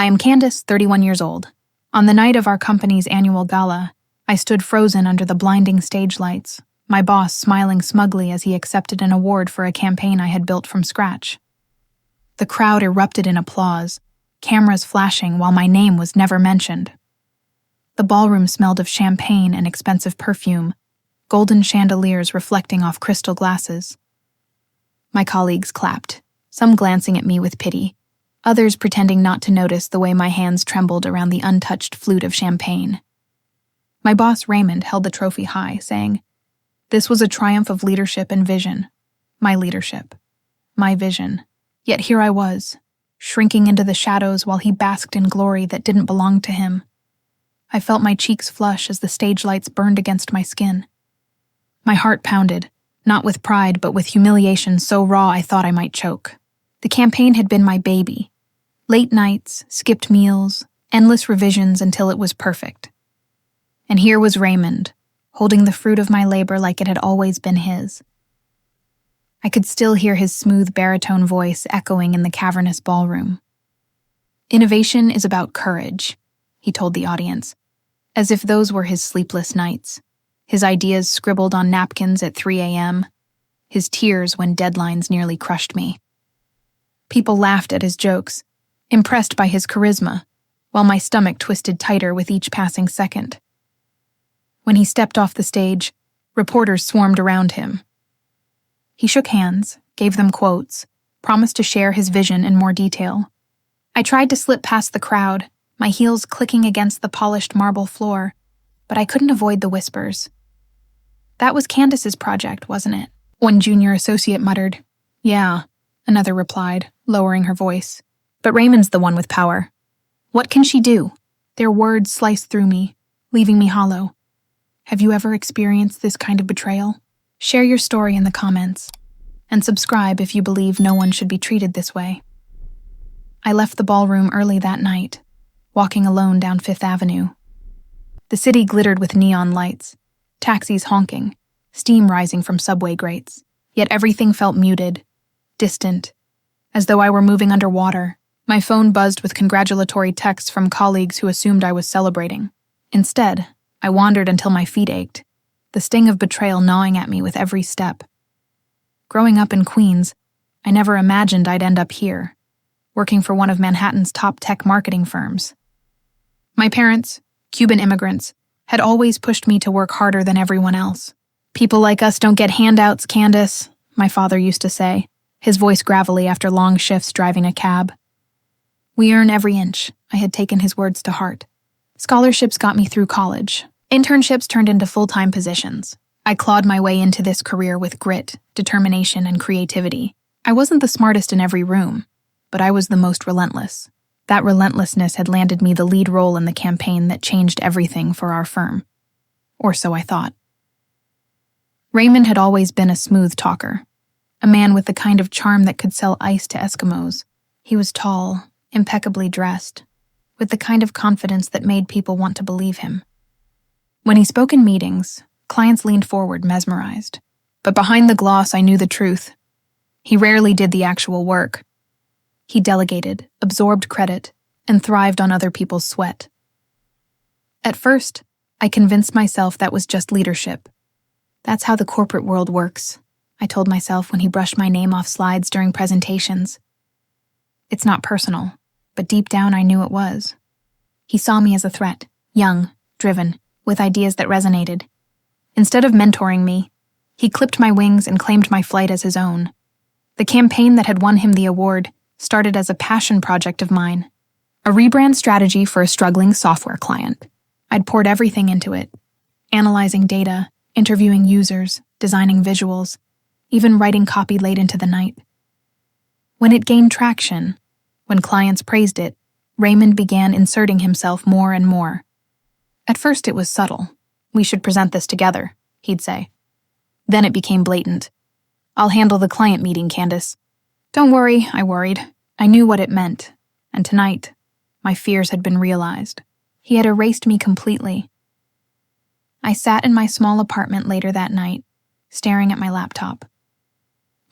I am Candace, 31 years old. On the night of our company's annual gala, I stood frozen under the blinding stage lights, my boss smiling smugly as he accepted an award for a campaign I had built from scratch. The crowd erupted in applause, cameras flashing while my name was never mentioned. The ballroom smelled of champagne and expensive perfume, golden chandeliers reflecting off crystal glasses. My colleagues clapped, some glancing at me with pity, others pretending not to notice the way my hands trembled around the untouched flute of champagne. My boss, Raymond, held the trophy high, saying, "This was a triumph of leadership and vision. My leadership. My vision. Yet here I was, shrinking into the shadows while he basked in glory that didn't belong to him. I felt my cheeks flush as the stage lights burned against my skin. My heart pounded, not with pride but with humiliation so raw I thought I might choke. The campaign had been my baby. Late nights, skipped meals, endless revisions until it was perfect. And here was Raymond, holding the fruit of my labor like it had always been his. I could still hear his smooth baritone voice echoing in the cavernous ballroom. "Innovation is about courage," he told the audience, as if those were his sleepless nights, his ideas scribbled on napkins at 3 a.m., his tears when deadlines nearly crushed me. People laughed at his jokes, impressed by his charisma, while my stomach twisted tighter with each passing second. When he stepped off the stage, reporters swarmed around him. He shook hands, gave them quotes, promised to share his vision in more detail. I tried to slip past the crowd, my heels clicking against the polished marble floor, but I couldn't avoid the whispers. "That was Candace's project, wasn't it?" One junior associate muttered. "Yeah," another replied, lowering her voice. "But Raymond's the one with power. What can she do?" Their words sliced through me, leaving me hollow. Have you ever experienced this kind of betrayal? Share your story in the comments, and subscribe if you believe no one should be treated this way. I left the ballroom early that night, walking alone down Fifth Avenue. The city glittered with neon lights, taxis honking, steam rising from subway grates, yet everything felt muted, distant, as though I were moving underwater. My phone buzzed with congratulatory texts from colleagues who assumed I was celebrating. Instead, I wandered until my feet ached, the sting of betrayal gnawing at me with every step. Growing up in Queens, I never imagined I'd end up here, working for one of Manhattan's top tech marketing firms. My parents, Cuban immigrants, had always pushed me to work harder than everyone else. "People like us don't get handouts, Candace," my father used to say, his voice gravelly after long shifts driving a cab. "We earn every inch," I had taken his words to heart. Scholarships got me through college. Internships turned into full-time positions. I clawed my way into this career with grit, determination, and creativity. I wasn't the smartest in every room, but I was the most relentless. That relentlessness had landed me the lead role in the campaign that changed everything for our firm. Or so I thought. Raymond had always been a smooth talker, a man with the kind of charm that could sell ice to Eskimos. He was tall, impeccably dressed, with the kind of confidence that made people want to believe him. When he spoke in meetings, clients leaned forward mesmerized. But behind the gloss, I knew the truth. He rarely did the actual work. He delegated, absorbed credit, and thrived on other people's sweat. At first, I convinced myself that was just leadership. "That's how the corporate world works," I told myself when he brushed my name off slides during presentations. It's not personal, but deep down I knew it was. He saw me as a threat, young, driven, with ideas that resonated. Instead of mentoring me, he clipped my wings and claimed my flight as his own. The campaign that had won him the award started as a passion project of mine, a rebrand strategy for a struggling software client. I'd poured everything into it, analyzing data, interviewing users, designing visuals, even writing copy late into the night. When it gained traction, when clients praised it, Raymond began inserting himself more and more. At first it was subtle. "We should present this together," he'd say. Then it became blatant. "I'll handle the client meeting, Candace." "Don't worry," I worried. I knew what it meant, and tonight, my fears had been realized. He had erased me completely. I sat in my small apartment later that night, staring at my laptop.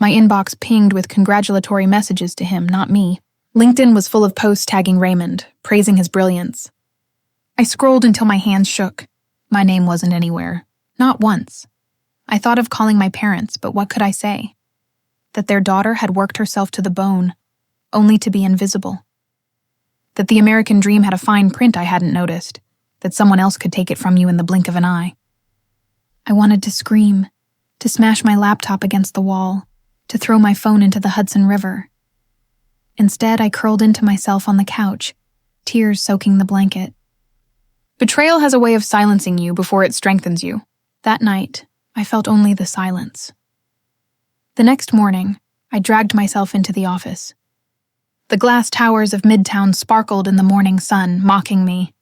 My inbox pinged with congratulatory messages to him, not me. LinkedIn was full of posts tagging Raymond, praising his brilliance. I scrolled until my hands shook. My name wasn't anywhere. Not once. I thought of calling my parents, but what could I say? That their daughter had worked herself to the bone, only to be invisible. That the American dream had a fine print I hadn't noticed, that someone else could take it from you in the blink of an eye. I wanted to scream, to smash my laptop against the wall, to throw my phone into the Hudson River. Instead, I curled into myself on the couch, tears soaking the blanket. Betrayal has a way of silencing you before it strengthens you. That night, I felt only the silence. The next morning, I dragged myself into the office. The glass towers of Midtown sparkled in the morning sun, mocking me.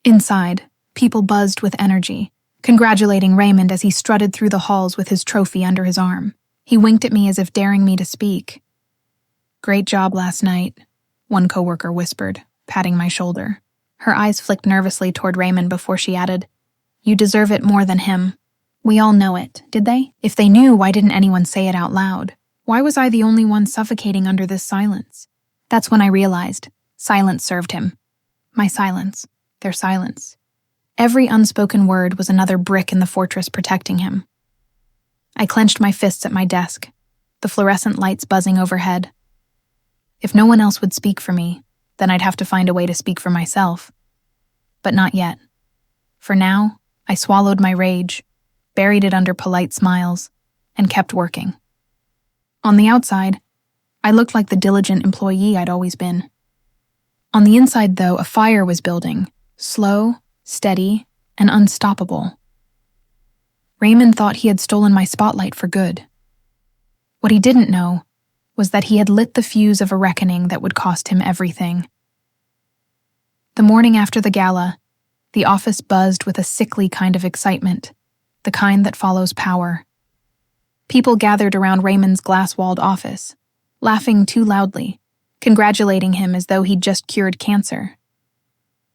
Inside, people buzzed with energy, congratulating Raymond as he strutted through the halls with his trophy under his arm. He winked at me as if daring me to speak. "Great job last night," one coworker whispered, patting my shoulder. Her eyes flicked nervously toward Raymond before she added, "You deserve it more than him." We all know it, did they? If they knew, why didn't anyone say it out loud? Why was I the only one suffocating under this silence? That's when I realized silence served him. My silence, their silence. Every unspoken word was another brick in the fortress protecting him. I clenched my fists at my desk, the fluorescent lights buzzing overhead. If no one else would speak for me, then I'd have to find a way to speak for myself. But not yet. For now, I swallowed my rage, buried it under polite smiles, and kept working. On the outside, I looked like the diligent employee I'd always been. On the inside, though, a fire was building, slow, steady, and unstoppable. Raymond thought he had stolen my spotlight for good. What he didn't know was that he had lit the fuse of a reckoning that would cost him everything. The morning after the gala, the office buzzed with a sickly kind of excitement, the kind that follows power. People gathered around Raymond's glass-walled office, laughing too loudly, congratulating him as though he'd just cured cancer.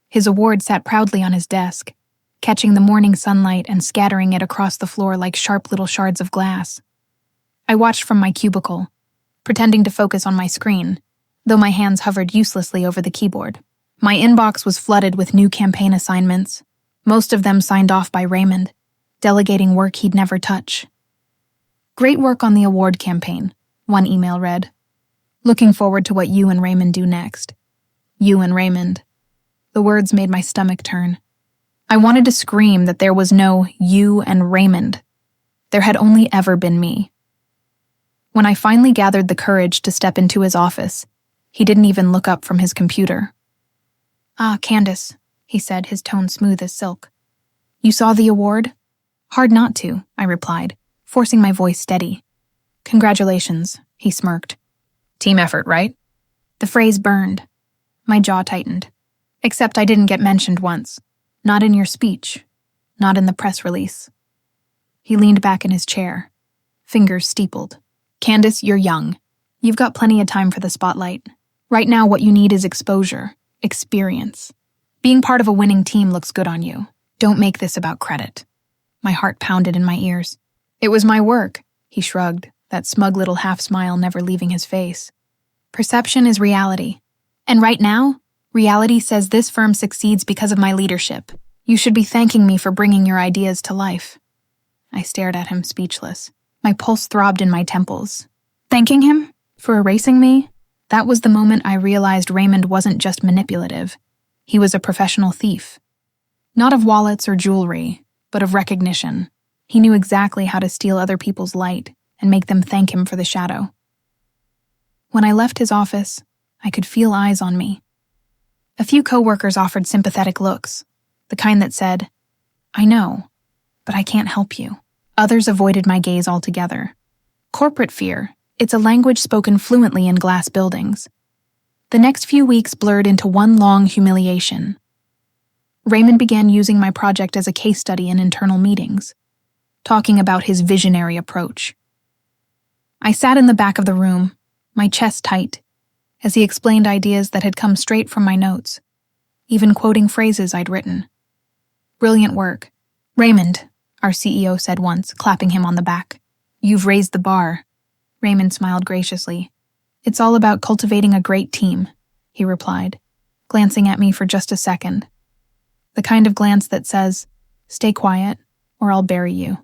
His award sat proudly on his desk, catching the morning sunlight and scattering it across the floor like sharp little shards of glass. I watched from my cubicle, pretending to focus on my screen, though my hands hovered uselessly over the keyboard. My inbox was flooded with new campaign assignments, most of them signed off by Raymond, delegating work he'd never touch. "Great work on the award campaign," one email read. "Looking forward to what you and Raymond do next." You and Raymond. The words made my stomach turn. I wanted to scream that there was no you and Raymond. There had only ever been me. When I finally gathered the courage to step into his office, he didn't even look up from his computer. "Ah, Candace," he said, his tone smooth as silk. "You saw the award?" "Hard not to," I replied, forcing my voice steady. "Congratulations," he smirked. "Team effort, right?" The phrase burned. My jaw tightened. Except I didn't get mentioned once. Not in your speech. Not in the press release. He leaned back in his chair, fingers steepled. "Candace, you're young. You've got plenty of time for the spotlight. Right now, what you need is exposure, experience. Being part of a winning team looks good on you. Don't make this about credit." My heart pounded in my ears. "It was my work," he shrugged, that smug little half-smile never leaving his face. "Perception is reality. And right now, reality says this firm succeeds because of my leadership. You should be thanking me for bringing your ideas to life." I stared at him, speechless. My pulse throbbed in my temples. Thanking him? For erasing me? That was the moment I realized Raymond wasn't just manipulative. He was a professional thief. Not of wallets or jewelry, but of recognition. He knew exactly how to steal other people's light and make them thank him for the shadow. When I left his office, I could feel eyes on me. A few coworkers offered sympathetic looks, the kind that said, "I know, but I can't help you." Others avoided my gaze altogether. Corporate fear, it's a language spoken fluently in glass buildings. The next few weeks blurred into one long humiliation. Raymond began using my project as a case study in internal meetings, talking about his visionary approach. I sat in the back of the room, my chest tight, as he explained ideas that had come straight from my notes, even quoting phrases I'd written. "Brilliant work. Raymond," our CEO said once, clapping him on the back. "You've raised the bar." Raymond smiled graciously. "It's all about cultivating a great team, he replied, glancing at me for just a second. The kind of glance that says, "Stay quiet, or I'll bury you."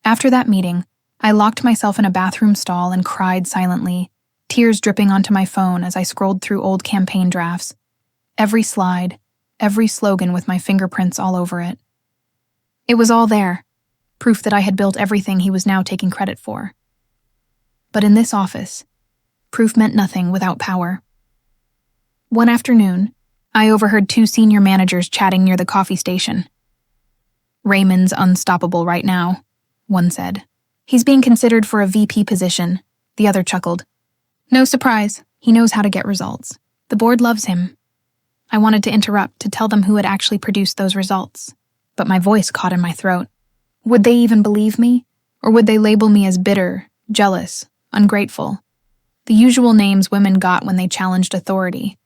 After that meeting, I locked myself in a bathroom stall and cried silently, tears dripping onto my phone as I scrolled through old campaign drafts, every slide, every slogan with my fingerprints all over it. It was all there, proof that I had built everything he was now taking credit for. But in this office, proof meant nothing without power. One afternoon, I overheard two senior managers chatting near the coffee station. "Raymond's unstoppable right now," one said. "He's being considered for a VP position," the other chuckled. "No surprise, he knows how to get results. The board loves him." I wanted to interrupt to tell them who had actually produced those results, but my voice caught in my throat. Would they even believe me? Or would they label me as bitter, jealous, ungrateful? The usual names women got when they challenged authority.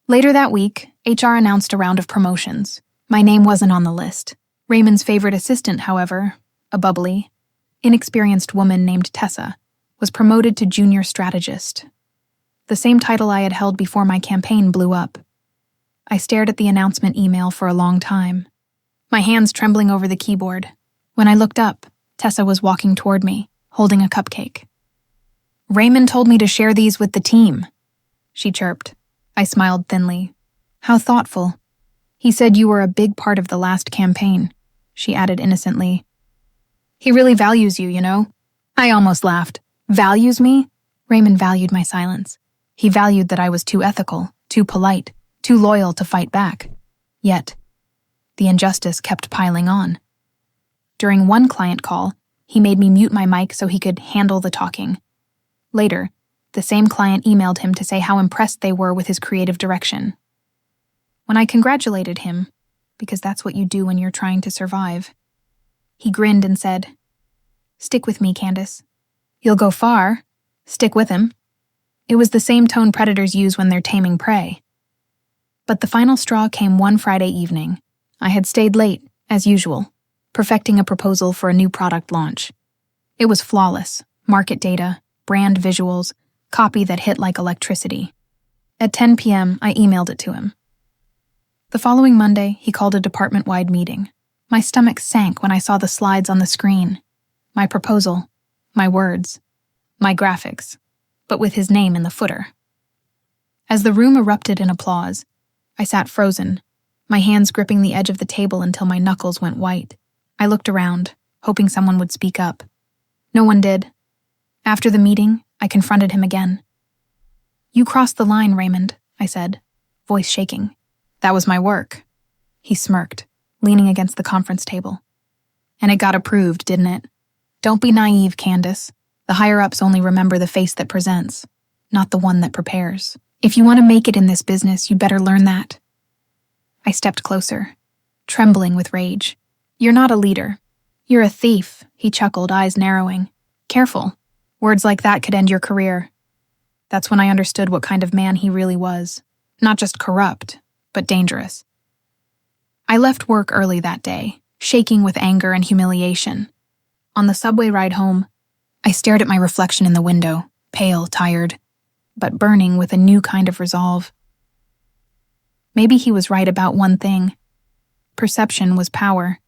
Later that week, HR announced a round of promotions. My name wasn't on the list. Raymond's favorite assistant, however, a bubbly, inexperienced woman named Tessa, was promoted to junior strategist. The same title I had held before my campaign blew up. I stared at the announcement email for a long time, my hands trembling over the keyboard. When I looked up, Tessa was walking toward me, holding a cupcake. "Raymond told me to share these with the team," she chirped. I smiled thinly. "How thoughtful." "He said you were a big part of the last campaign," she added innocently. "He really values you, you know." I almost laughed. Values me? Raymond valued my silence. He valued that I was too ethical, too polite, too loyal to fight back. Yet, the injustice kept piling on. During one client call, he made me mute my mic so he could handle the talking. Later, the same client emailed him to say how impressed they were with his creative direction. When I congratulated him, because that's what you do when you're trying to survive, he grinned and said, "Stick with me, Candace. You'll go far. Stick with him." It was the same tone predators use when they're taming prey. But the final straw came one Friday evening. I had stayed late, as usual, perfecting a proposal for a new product launch. It was flawless, market data, brand visuals, copy that hit like electricity. At 10 p.m., I emailed it to him. The following Monday, he called a department-wide meeting. My stomach sank when I saw the slides on the screen. My proposal, my words, my graphics, but with his name in the footer. As the room erupted in applause, I sat frozen, my hands gripping the edge of the table until my knuckles went white. I looked around, hoping someone would speak up. No one did. After the meeting, I confronted him again. "You crossed the line, Raymond," I said, voice shaking. "That was my work." He smirked, leaning against the conference table. "And it got approved, didn't it? Don't be naive, Candace. The higher-ups only remember the face that presents, not the one that prepares. If you want to make it in this business, you better learn that." I stepped closer, trembling with rage. "You're not a leader. You're a thief," he chuckled, eyes narrowing. "Careful. Words like that could end your career." That's when I understood what kind of man he really was. Not just corrupt, but dangerous. I left work early that day, shaking with anger and humiliation. On the subway ride home, I stared at my reflection in the window, pale, tired, but burning with a new kind of resolve. Maybe he was right about one thing. Perception was power,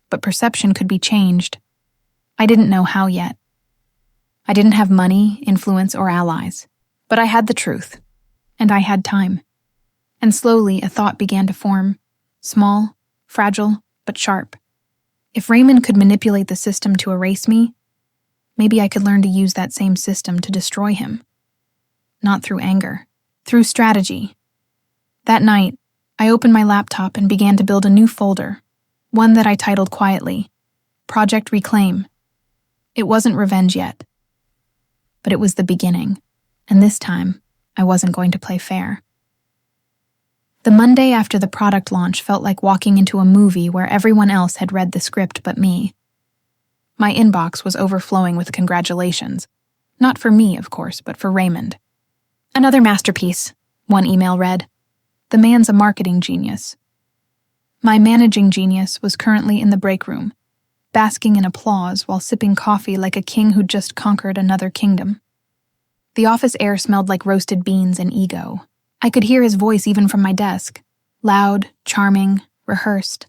but perception could be changed. I didn't know how yet. I didn't have money, influence, or allies, but I had the truth, and I had time. And slowly a thought began to form, small, fragile, but sharp. If Raymond could manipulate the system to erase me, maybe I could learn to use that same system to destroy him. Not through anger, through strategy. That night, I opened my laptop and began to build a new folder, one that I titled quietly, Project Reclaim. It wasn't revenge yet, but it was the beginning, and this time, I wasn't going to play fair. The Monday after the product launch felt like walking into a movie where everyone else had read the script but me. My inbox was overflowing with congratulations. Not for me, of course, but for Raymond. "Another masterpiece," one email read. "The man's a marketing genius." My managing genius was currently in the break room, basking in applause while sipping coffee like a king who'd just conquered another kingdom. The office air smelled like roasted beans and ego. I could hear his voice even from my desk. Loud, charming, rehearsed.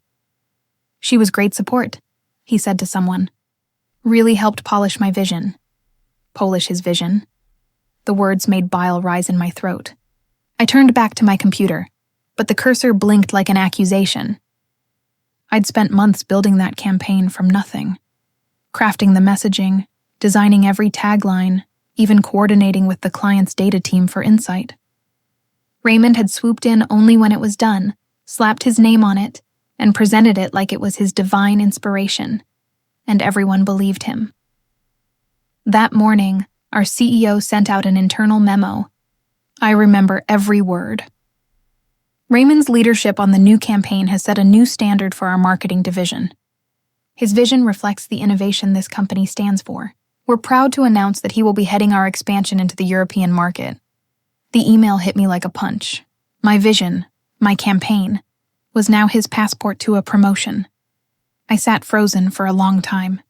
"She was great support," he said to someone. "Really helped polish my vision." Polish his vision. The words made bile rise in my throat. I turned back to my computer, but the cursor blinked like an accusation. I'd spent months building that campaign from nothing. Crafting the messaging, designing every tagline, even coordinating with the client's data team for insight. Raymond had swooped in only when it was done, slapped his name on it, and presented it like it was his divine inspiration, and everyone believed him. That morning, our CEO sent out an internal memo. I remember every word. Raymond's leadership on the new campaign has set a new standard for our marketing division. His vision reflects the innovation this company stands for. We're proud to announce that he will be heading our expansion into the European market. The email hit me like a punch. My vision, my campaign, was now his passport to a promotion. I sat frozen for a long time.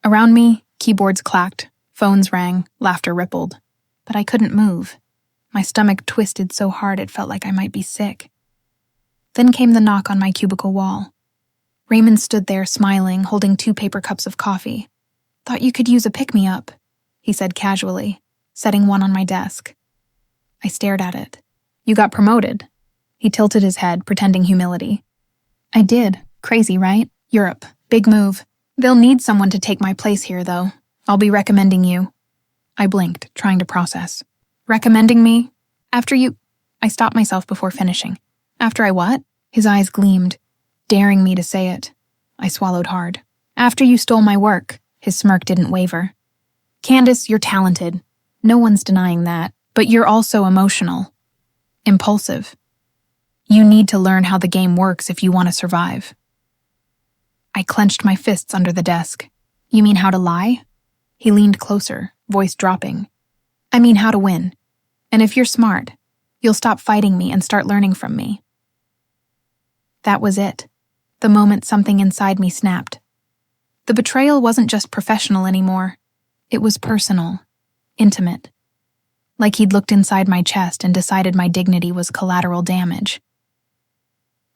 Around me, keyboards clacked, phones rang, laughter rippled. But I couldn't move. My stomach twisted so hard it felt like I might be sick. Then came the knock on my cubicle wall. Raymond stood there smiling, holding 2 paper cups of coffee. "Thought you could use a pick-me-up," he said casually, setting one on my desk. I stared at it. "You got promoted." He tilted his head, pretending humility. "I did. Crazy, right? Europe. Big move. They'll need someone to take my place here, though. I'll be recommending you." I blinked, trying to process. "Recommending me? After you—" I stopped myself before finishing. "After I what?" His eyes gleamed, daring me to say it. I swallowed hard. "After you stole my work." His smirk didn't waver. "Candace, you're talented. No one's denying that. But you're also emotional. Impulsive. You need to learn how the game works if you want to survive." I clenched my fists under the desk. "You mean how to lie?" He leaned closer, voice dropping. "I mean how to win. And if you're smart, you'll stop fighting me and start learning from me." That was it. The moment something inside me snapped. The betrayal wasn't just professional anymore. It was personal, intimate. Like he'd looked inside my chest and decided my dignity was collateral damage.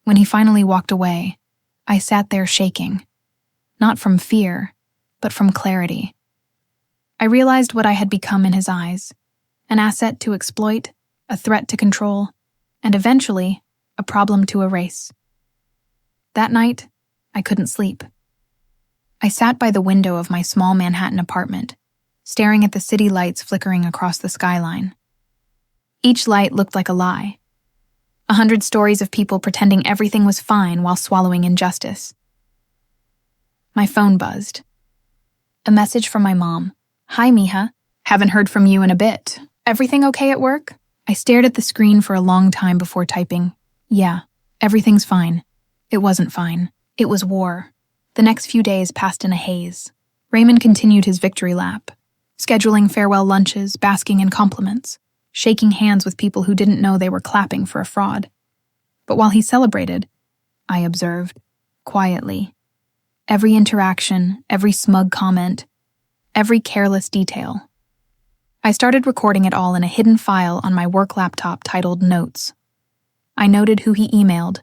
When he finally walked away, I sat there shaking. Not from fear, but from clarity. I realized what I had become in his eyes. An asset to exploit, a threat to control, and eventually, a problem to erase. That night, I couldn't sleep. I sat by the window of my small Manhattan apartment, staring at the city lights flickering across the skyline. Each light looked like a lie. 100 stories of people pretending everything was fine while swallowing injustice. My phone buzzed. A message from my mom. "Hi, Mija. Haven't heard from you in a bit. Everything okay at work?" I stared at the screen for a long time before typing, "Yeah, everything's fine." It wasn't fine. It was war. The next few days passed in a haze. Raymond continued his victory lap, scheduling farewell lunches, basking in compliments, shaking hands with people who didn't know they were clapping for a fraud. But while he celebrated, I observed, quietly, every interaction, every smug comment, every careless detail. I started recording it all in a hidden file on my work laptop titled Notes. I noted who he emailed,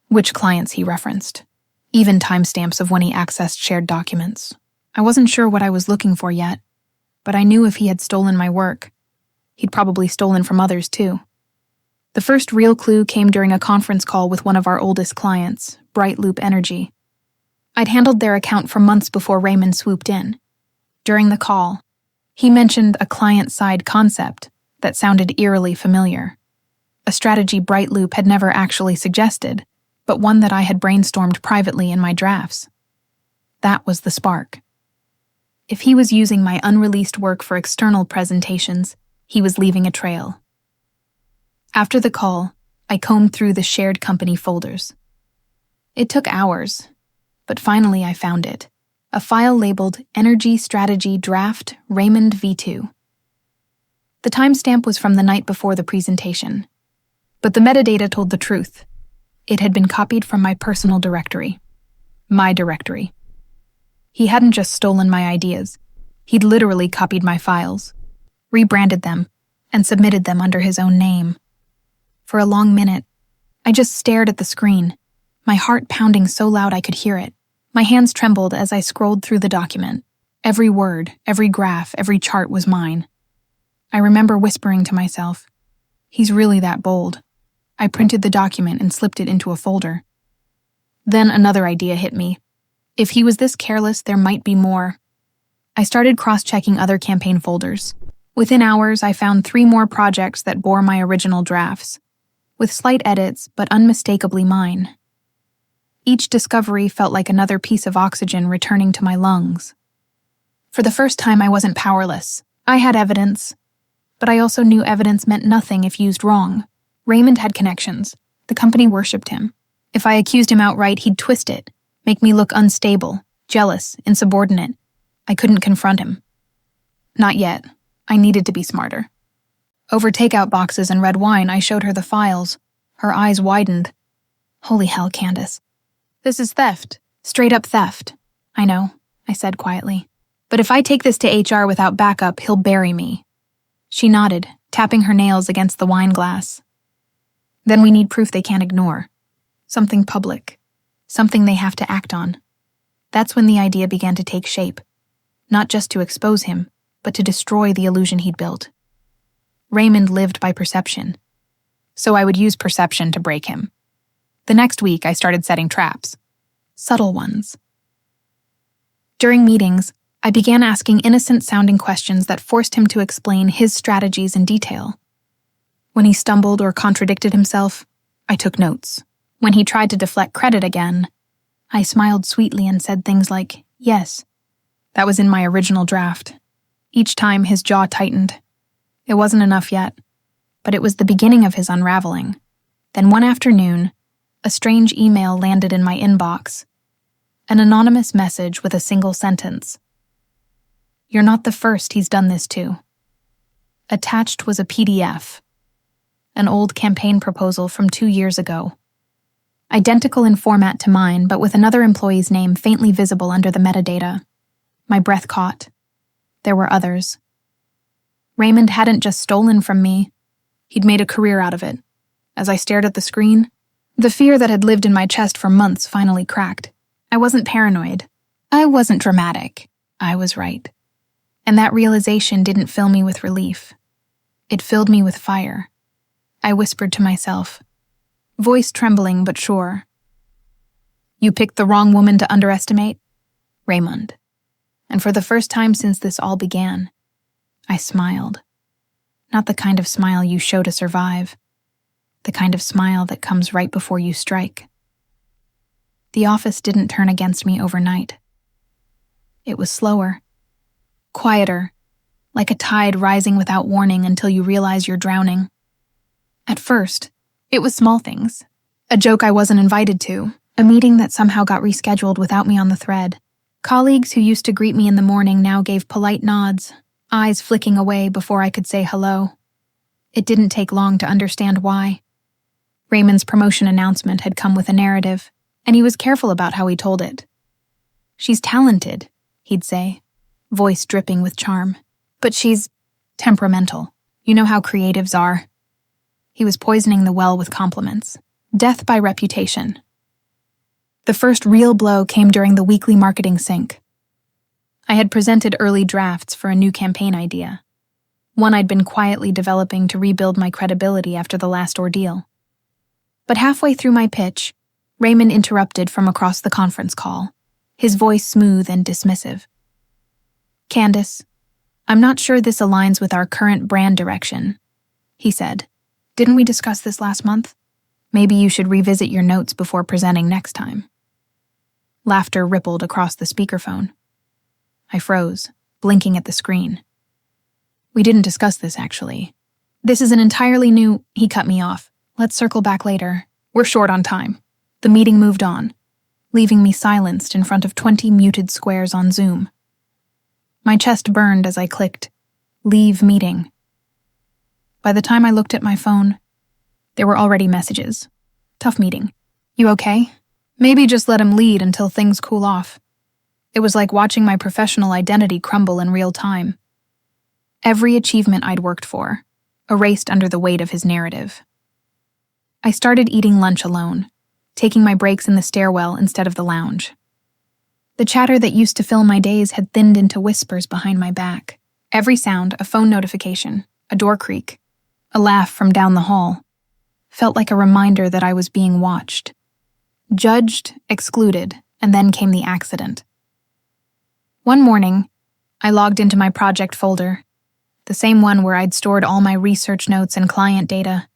which clients he referenced, even timestamps of when he accessed shared documents. I wasn't sure what I was looking for yet, but I knew if he had stolen my work, he'd probably stolen from others too. The first real clue came during a conference call with one of our oldest clients, Bright Loop Energy. I'd handled their account for months before Raymond swooped in. During the call, he mentioned a client-side concept that sounded eerily familiar, a strategy Bright Loop had never actually suggested, but one that I had brainstormed privately in my drafts. That was the spark. If he was using my unreleased work for external presentations, he was leaving a trail. After the call, I combed through the shared company folders. It took hours, but finally I found it. A file labeled Energy Strategy Draft Raymond V2. The timestamp was from the night before the presentation, but the metadata told the truth. It had been copied from my personal directory. My directory. He hadn't just stolen my ideas. He'd literally copied my files. rebranded them, and submitted them under his own name. For a long minute, I just stared at the screen, my heart pounding so loud I could hear it. My hands trembled as I scrolled through the document. Every word, every graph, every chart was mine. I remember whispering to myself, "He's really that bold." I printed the document and slipped it into a folder. Then another idea hit me. If he was this careless, there might be more. I started cross-checking other campaign folders. Within hours, I found 3 more projects that bore my original drafts, with slight edits but unmistakably mine. Each discovery felt like another piece of oxygen returning to my lungs. For the first time, I wasn't powerless. I had evidence, but I also knew evidence meant nothing if used wrong. Raymond had connections. The company worshipped him. If I accused him outright, he'd twist it, make me look unstable, jealous, insubordinate. I couldn't confront him. Not yet. I needed to be smarter. Over takeout boxes and red wine, I showed her the files. Her eyes widened. Holy hell, Candace. This is theft. Straight up theft. I know, I said quietly. But if I take this to HR without backup, he'll bury me. She nodded, tapping her nails against the wine glass. Then we need proof they can't ignore. Something public. Something they have to act on. That's when the idea began to take shape. Not just to expose him, but to destroy the illusion he'd built. Raymond lived by perception. So I would use perception to break him. The next week, I started setting traps. Subtle ones. During meetings, I began asking innocent-sounding questions that forced him to explain his strategies in detail. When he stumbled or contradicted himself, I took notes. When he tried to deflect credit again, I smiled sweetly and said things like, "Yes." That was in my original draft. Each time, his jaw tightened. It wasn't enough yet, but it was the beginning of his unraveling. Then one afternoon, a strange email landed in my inbox. An anonymous message with a single sentence. "You're not the first he's done this to." Attached was a PDF. An old campaign proposal from 2 years ago. Identical in format to mine, but with another employee's name faintly visible under the metadata. My breath caught. There were others. Raymond hadn't just stolen from me. He'd made a career out of it. As I stared at the screen, the fear that had lived in my chest for months finally cracked. I wasn't paranoid. I wasn't dramatic. I was right. And that realization didn't fill me with relief. It filled me with fire. I whispered to myself, voice trembling but sure. "You picked the wrong woman to underestimate, Raymond." And for the first time since this all began, I smiled. Not the kind of smile you show to survive. The kind of smile that comes right before you strike. The office didn't turn against me overnight. It was slower, quieter, like a tide rising without warning until you realize you're drowning. At first, it was small things. A joke I wasn't invited to, a meeting that somehow got rescheduled without me on the thread. Colleagues who used to greet me in the morning now gave polite nods, eyes flicking away before I could say hello. It didn't take long to understand why. Raymond's promotion announcement had come with a narrative, and he was careful about how he told it. "She's talented," he'd say, voice dripping with charm. "But she's temperamental. You know how creatives are." He was poisoning the well with compliments. Death by reputation. The first real blow came during the weekly marketing sync. I had presented early drafts for a new campaign idea, one I'd been quietly developing to rebuild my credibility after the last ordeal. But halfway through my pitch, Raymond interrupted from across the conference call, his voice smooth and dismissive. "Candace, I'm not sure this aligns with our current brand direction," he said. "Didn't we discuss this last month? Maybe you should revisit your notes before presenting next time." Laughter rippled across the speakerphone. I froze, blinking at the screen. "We didn't discuss this, actually. This is an entirely new—" He cut me off. "Let's circle back later. We're short on time." The meeting moved on, leaving me silenced in front of 20 muted squares on Zoom. My chest burned as I clicked, "Leave meeting." By the time I looked at my phone, there were already messages. "Tough meeting. You okay? Maybe just let him lead until things cool off." It was like watching my professional identity crumble in real time. Every achievement I'd worked for, erased under the weight of his narrative. I started eating lunch alone, taking my breaks in the stairwell instead of the lounge. The chatter that used to fill my days had thinned into whispers behind my back. Every sound, a phone notification, a door creak, a laugh from down the hall, felt like a reminder that I was being watched. Judged, excluded, and then came the accident. One morning, I logged into my project folder, the same one where I'd stored all my research notes and client data,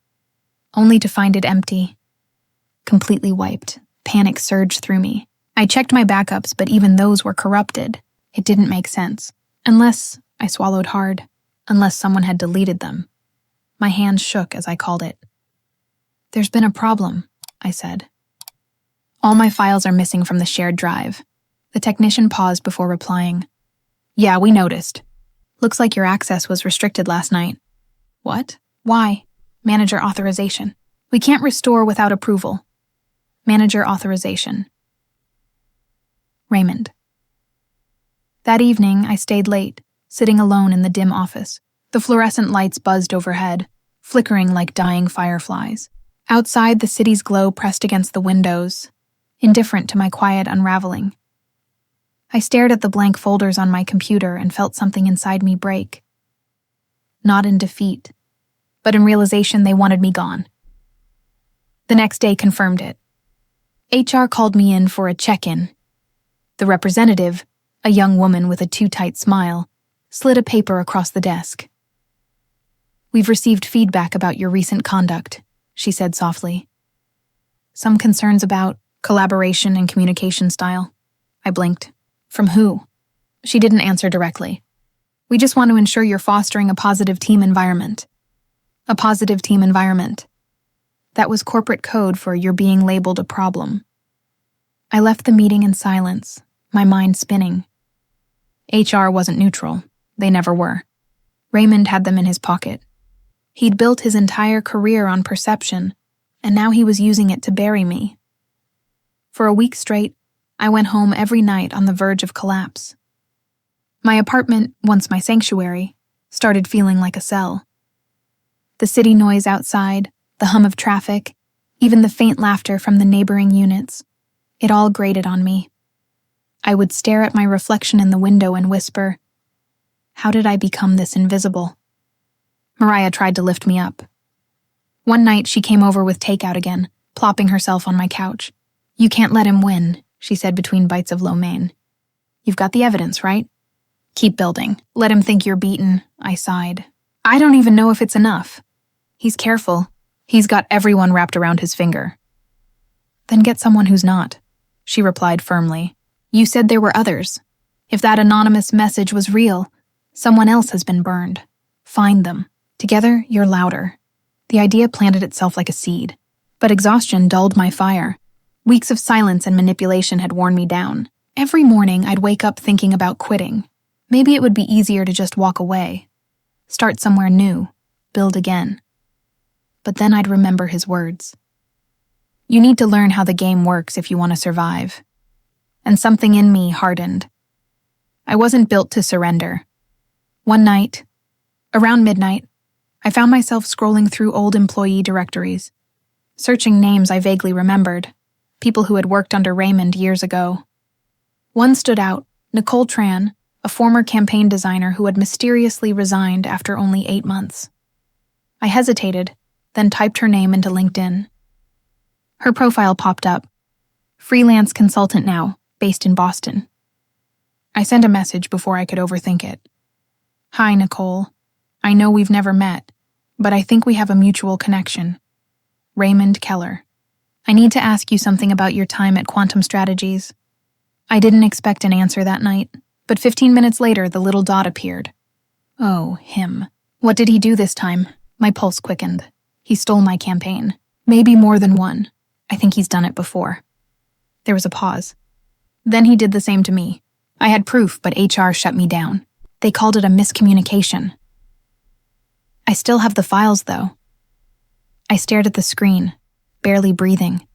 only to find it empty. Completely wiped. Panic surged through me. I checked my backups, but even those were corrupted. It didn't make sense. Unless, I swallowed hard, unless someone had deleted them. My hands shook as I called it. "There's been a problem," I said. "All my files are missing from the shared drive." The technician paused before replying. "Yeah, we noticed. Looks like your access was restricted last night." "What? Why?" "Manager authorization. We can't restore without approval." "Manager authorization." Raymond. That evening, I stayed late, sitting alone in the dim office. The fluorescent lights buzzed overhead, flickering like dying fireflies. Outside, the city's glow pressed against the windows, indifferent to my quiet unraveling. I stared at the blank folders on my computer and felt something inside me break. Not in defeat, but in realization they wanted me gone. The next day confirmed it. HR called me in for a check-in. The representative, a young woman with a too-tight smile, slid a paper across the desk. "We've received feedback about your recent conduct," she said softly. "Some concerns about collaboration and communication style." I blinked. "From who?" She didn't answer directly. "We just want to ensure you're fostering a positive team environment." A positive team environment. That was corporate code for you're being labeled a problem. I left the meeting in silence, my mind spinning. HR wasn't neutral. They never were. Raymond had them in his pocket. He'd built his entire career on perception, and now he was using it to bury me. For a week straight, I went home every night on the verge of collapse. My apartment, once my sanctuary, started feeling like a cell. The city noise outside, the hum of traffic, even the faint laughter from the neighboring units, it all grated on me. I would stare at my reflection in the window and whisper, "How did I become this invisible?" Mariah tried to lift me up. One night she came over with takeout again, plopping herself on my couch. "You can't let him win," she said between bites of lo mein. "You've got the evidence, right?" "Keep building. Let him think you're beaten," I sighed. "I don't even know if it's enough. He's careful. He's got everyone wrapped around his finger." "Then get someone who's not," she replied firmly. "You said there were others. If that anonymous message was real, someone else has been burned. Find them. Together, you're louder." The idea planted itself like a seed, but exhaustion dulled my fire. Weeks of silence and manipulation had worn me down. Every morning, I'd wake up thinking about quitting. Maybe it would be easier to just walk away. Start somewhere new. Build again. But then I'd remember his words. "You need to learn how the game works if you want to survive." And something in me hardened. I wasn't built to surrender. One night, around midnight, I found myself scrolling through old employee directories, searching names I vaguely remembered, people who had worked under Raymond years ago. One stood out, Nicole Tran, a former campaign designer who had mysteriously resigned after only 8 months. I hesitated, then typed her name into LinkedIn. Her profile popped up. Freelance consultant now, based in Boston. I sent a message before I could overthink it. "Hi, Nicole. I know we've never met, but I think we have a mutual connection. Raymond Keller. I need to ask you something about your time at Quantum Strategies." I didn't expect an answer that night, but 15 minutes later the little dot appeared. Oh, him. What did he do this time? My pulse quickened. He stole my campaign. Maybe more than one. I think he's done it before. There was a pause. Then he did the same to me. I had proof, but HR shut me down. They called it a miscommunication. I still have the files, though. I stared at the screen, barely breathing.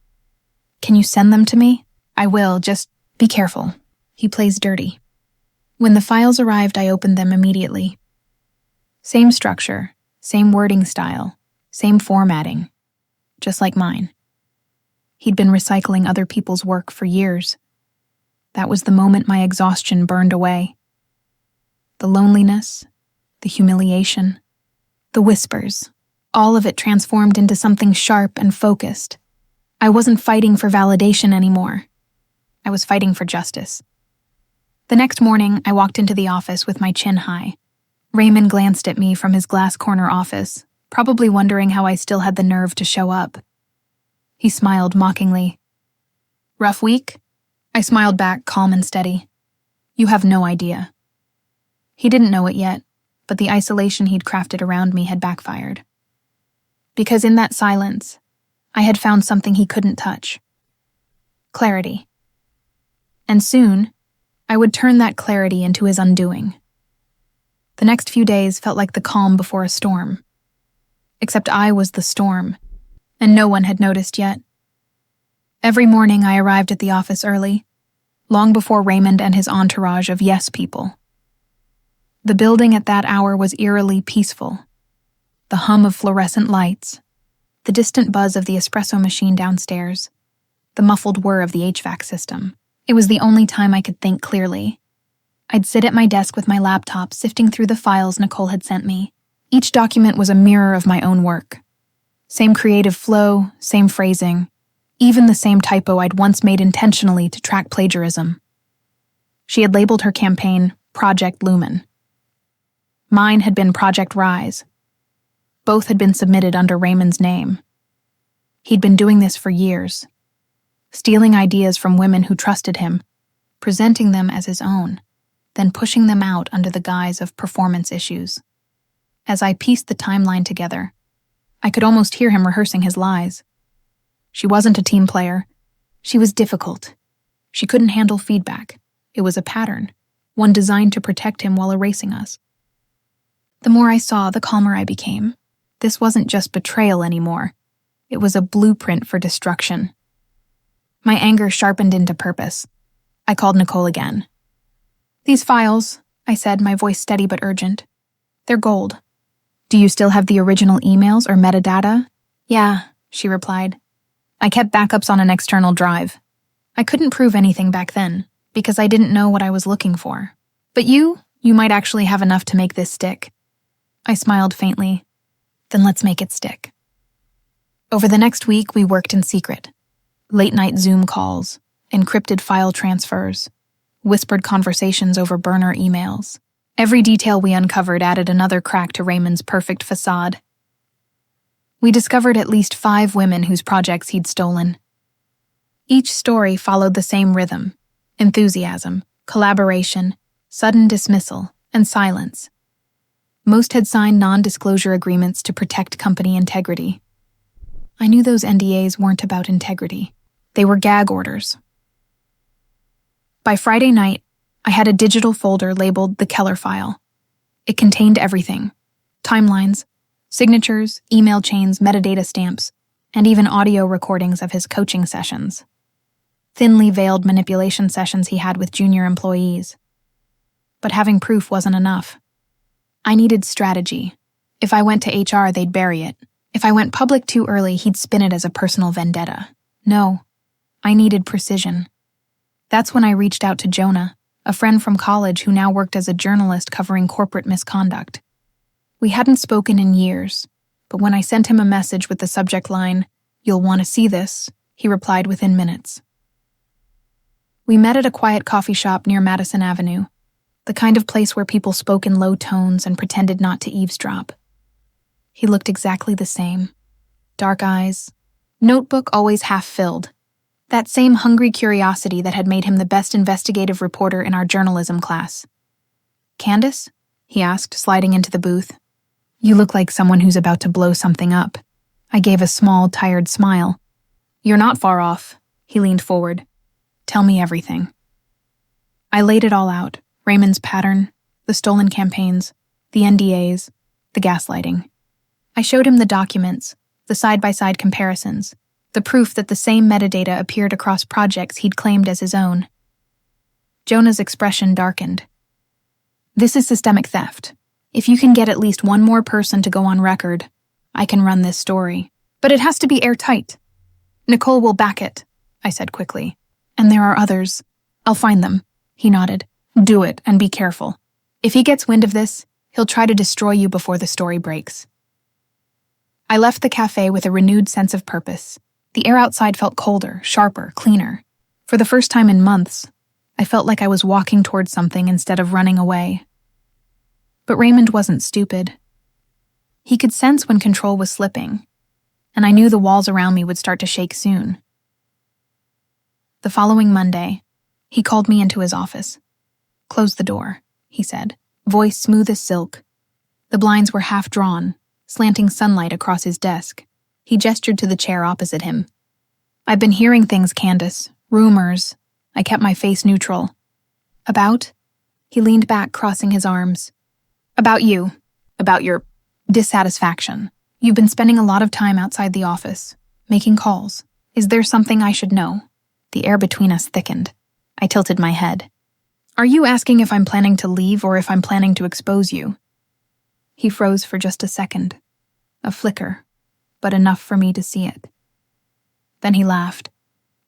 "Can you send them to me?" "I will, just be careful. He plays dirty." When the files arrived, I opened them immediately. Same structure, same wording style, same formatting, just like mine. He'd been recycling other people's work for years. That was the moment my exhaustion burned away. The loneliness, the humiliation, the whispers, all of it transformed into something sharp and focused. I wasn't fighting for validation anymore. I was fighting for justice. The next morning, I walked into the office with my chin high. Raymond glanced at me from his glass corner office, probably wondering how I still had the nerve to show up. He smiled mockingly. "Rough week?" I smiled back, calm and steady. "You have no idea." He didn't know it yet, but the isolation he'd crafted around me had backfired. Because in that silence, I had found something he couldn't touch. Clarity. And soon, I would turn that clarity into his undoing. The next few days felt like the calm before a storm. Except I was the storm, and no one had noticed yet. Every morning I arrived at the office early, long before Raymond and his entourage of yes people. The building at that hour was eerily peaceful. The hum of fluorescent lights, the distant buzz of the espresso machine downstairs, the muffled whir of the HVAC system. It was the only time I could think clearly. I'd sit at my desk with my laptop, sifting through the files Nicole had sent me. Each document was a mirror of my own work. Same creative flow, same phrasing, even the same typo I'd once made intentionally to track plagiarism. She had labeled her campaign Project Lumen. Mine had been Project Rise. Both had been submitted under Raymond's name. He'd been doing this for years, stealing ideas from women who trusted him, presenting them as his own, then pushing them out under the guise of performance issues. As I pieced the timeline together, I could almost hear him rehearsing his lies. She wasn't a team player. She was difficult. She couldn't handle feedback. It was a pattern, one designed to protect him while erasing us. The more I saw, the calmer I became. This wasn't just betrayal anymore. It was a blueprint for destruction. My anger sharpened into purpose. I called Nicole again. "These files," I said, my voice steady but urgent. "They're gold. Do you still have the original emails or metadata?" "Yeah," she replied. "I kept backups on an external drive. I couldn't prove anything back then, because I didn't know what I was looking for. But you might actually have enough to make this stick." I smiled faintly. "Then let's make it stick." Over the next week, we worked in secret. Late-night Zoom calls, encrypted file transfers, whispered conversations over burner emails. Every detail we uncovered added another crack to Raymond's perfect facade. We discovered at least 5 women whose projects he'd stolen. Each story followed the same rhythm: enthusiasm, collaboration, sudden dismissal, and silence. Most had signed non-disclosure agreements to protect company integrity. I knew those NDAs weren't about integrity. They were gag orders. By Friday night, I had a digital folder labeled the Keller file. It contained everything: timelines, signatures, email chains, metadata stamps, and even audio recordings of his coaching sessions. Thinly veiled manipulation sessions he had with junior employees. But having proof wasn't enough. I needed strategy. If I went to HR, they'd bury it. If I went public too early, he'd spin it as a personal vendetta. No, I needed precision. That's when I reached out to Jonah, a friend from college who now worked as a journalist covering corporate misconduct. We hadn't spoken in years, but when I sent him a message with the subject line, "You'll want to see this," he replied within minutes. We met at a quiet coffee shop near Madison Avenue, the kind of place where people spoke in low tones and pretended not to eavesdrop. He looked exactly the same. Dark eyes, notebook always half filled. That same hungry curiosity that had made him the best investigative reporter in our journalism class. "Candace?" he asked, sliding into the booth. "You look like someone who's about to blow something up." I gave a small, tired smile. "You're not far off." He leaned forward. "Tell me everything." I laid it all out: Raymond's pattern, the stolen campaigns, the NDAs, the gaslighting. I showed him the documents, the side-by-side comparisons, the proof that the same metadata appeared across projects he'd claimed as his own. Jonah's expression darkened. "This is systemic theft. If you can get at least one more person to go on record, I can run this story. But it has to be airtight. Nicole will back it, I said quickly. And there are others. I'll find them, he nodded. Do it, and be careful. If he gets wind of this, he'll try to destroy you before the story breaks. I left the cafe with a renewed sense of purpose. The air outside felt colder, sharper, cleaner. For the first time in months, I felt like I was walking towards something instead of running away. But Raymond wasn't stupid. He could sense when control was slipping, and I knew the walls around me would start to shake soon. The following Monday, he called me into his office. "Close the door," he said, voice smooth as silk. The blinds were half drawn, slanting sunlight across his desk. He gestured to the chair opposite him. "I've been hearing things, Candace. Rumors." I kept my face neutral. "About?" He leaned back, crossing his arms. "About you. About your dissatisfaction. You've been spending a lot of time outside the office, making calls. Is there something I should know?" The air between us thickened. I tilted my head. "Are you asking if I'm planning to leave or if I'm planning to expose you?" He froze for just a second. A flicker, but enough for me to see it. Then he laughed.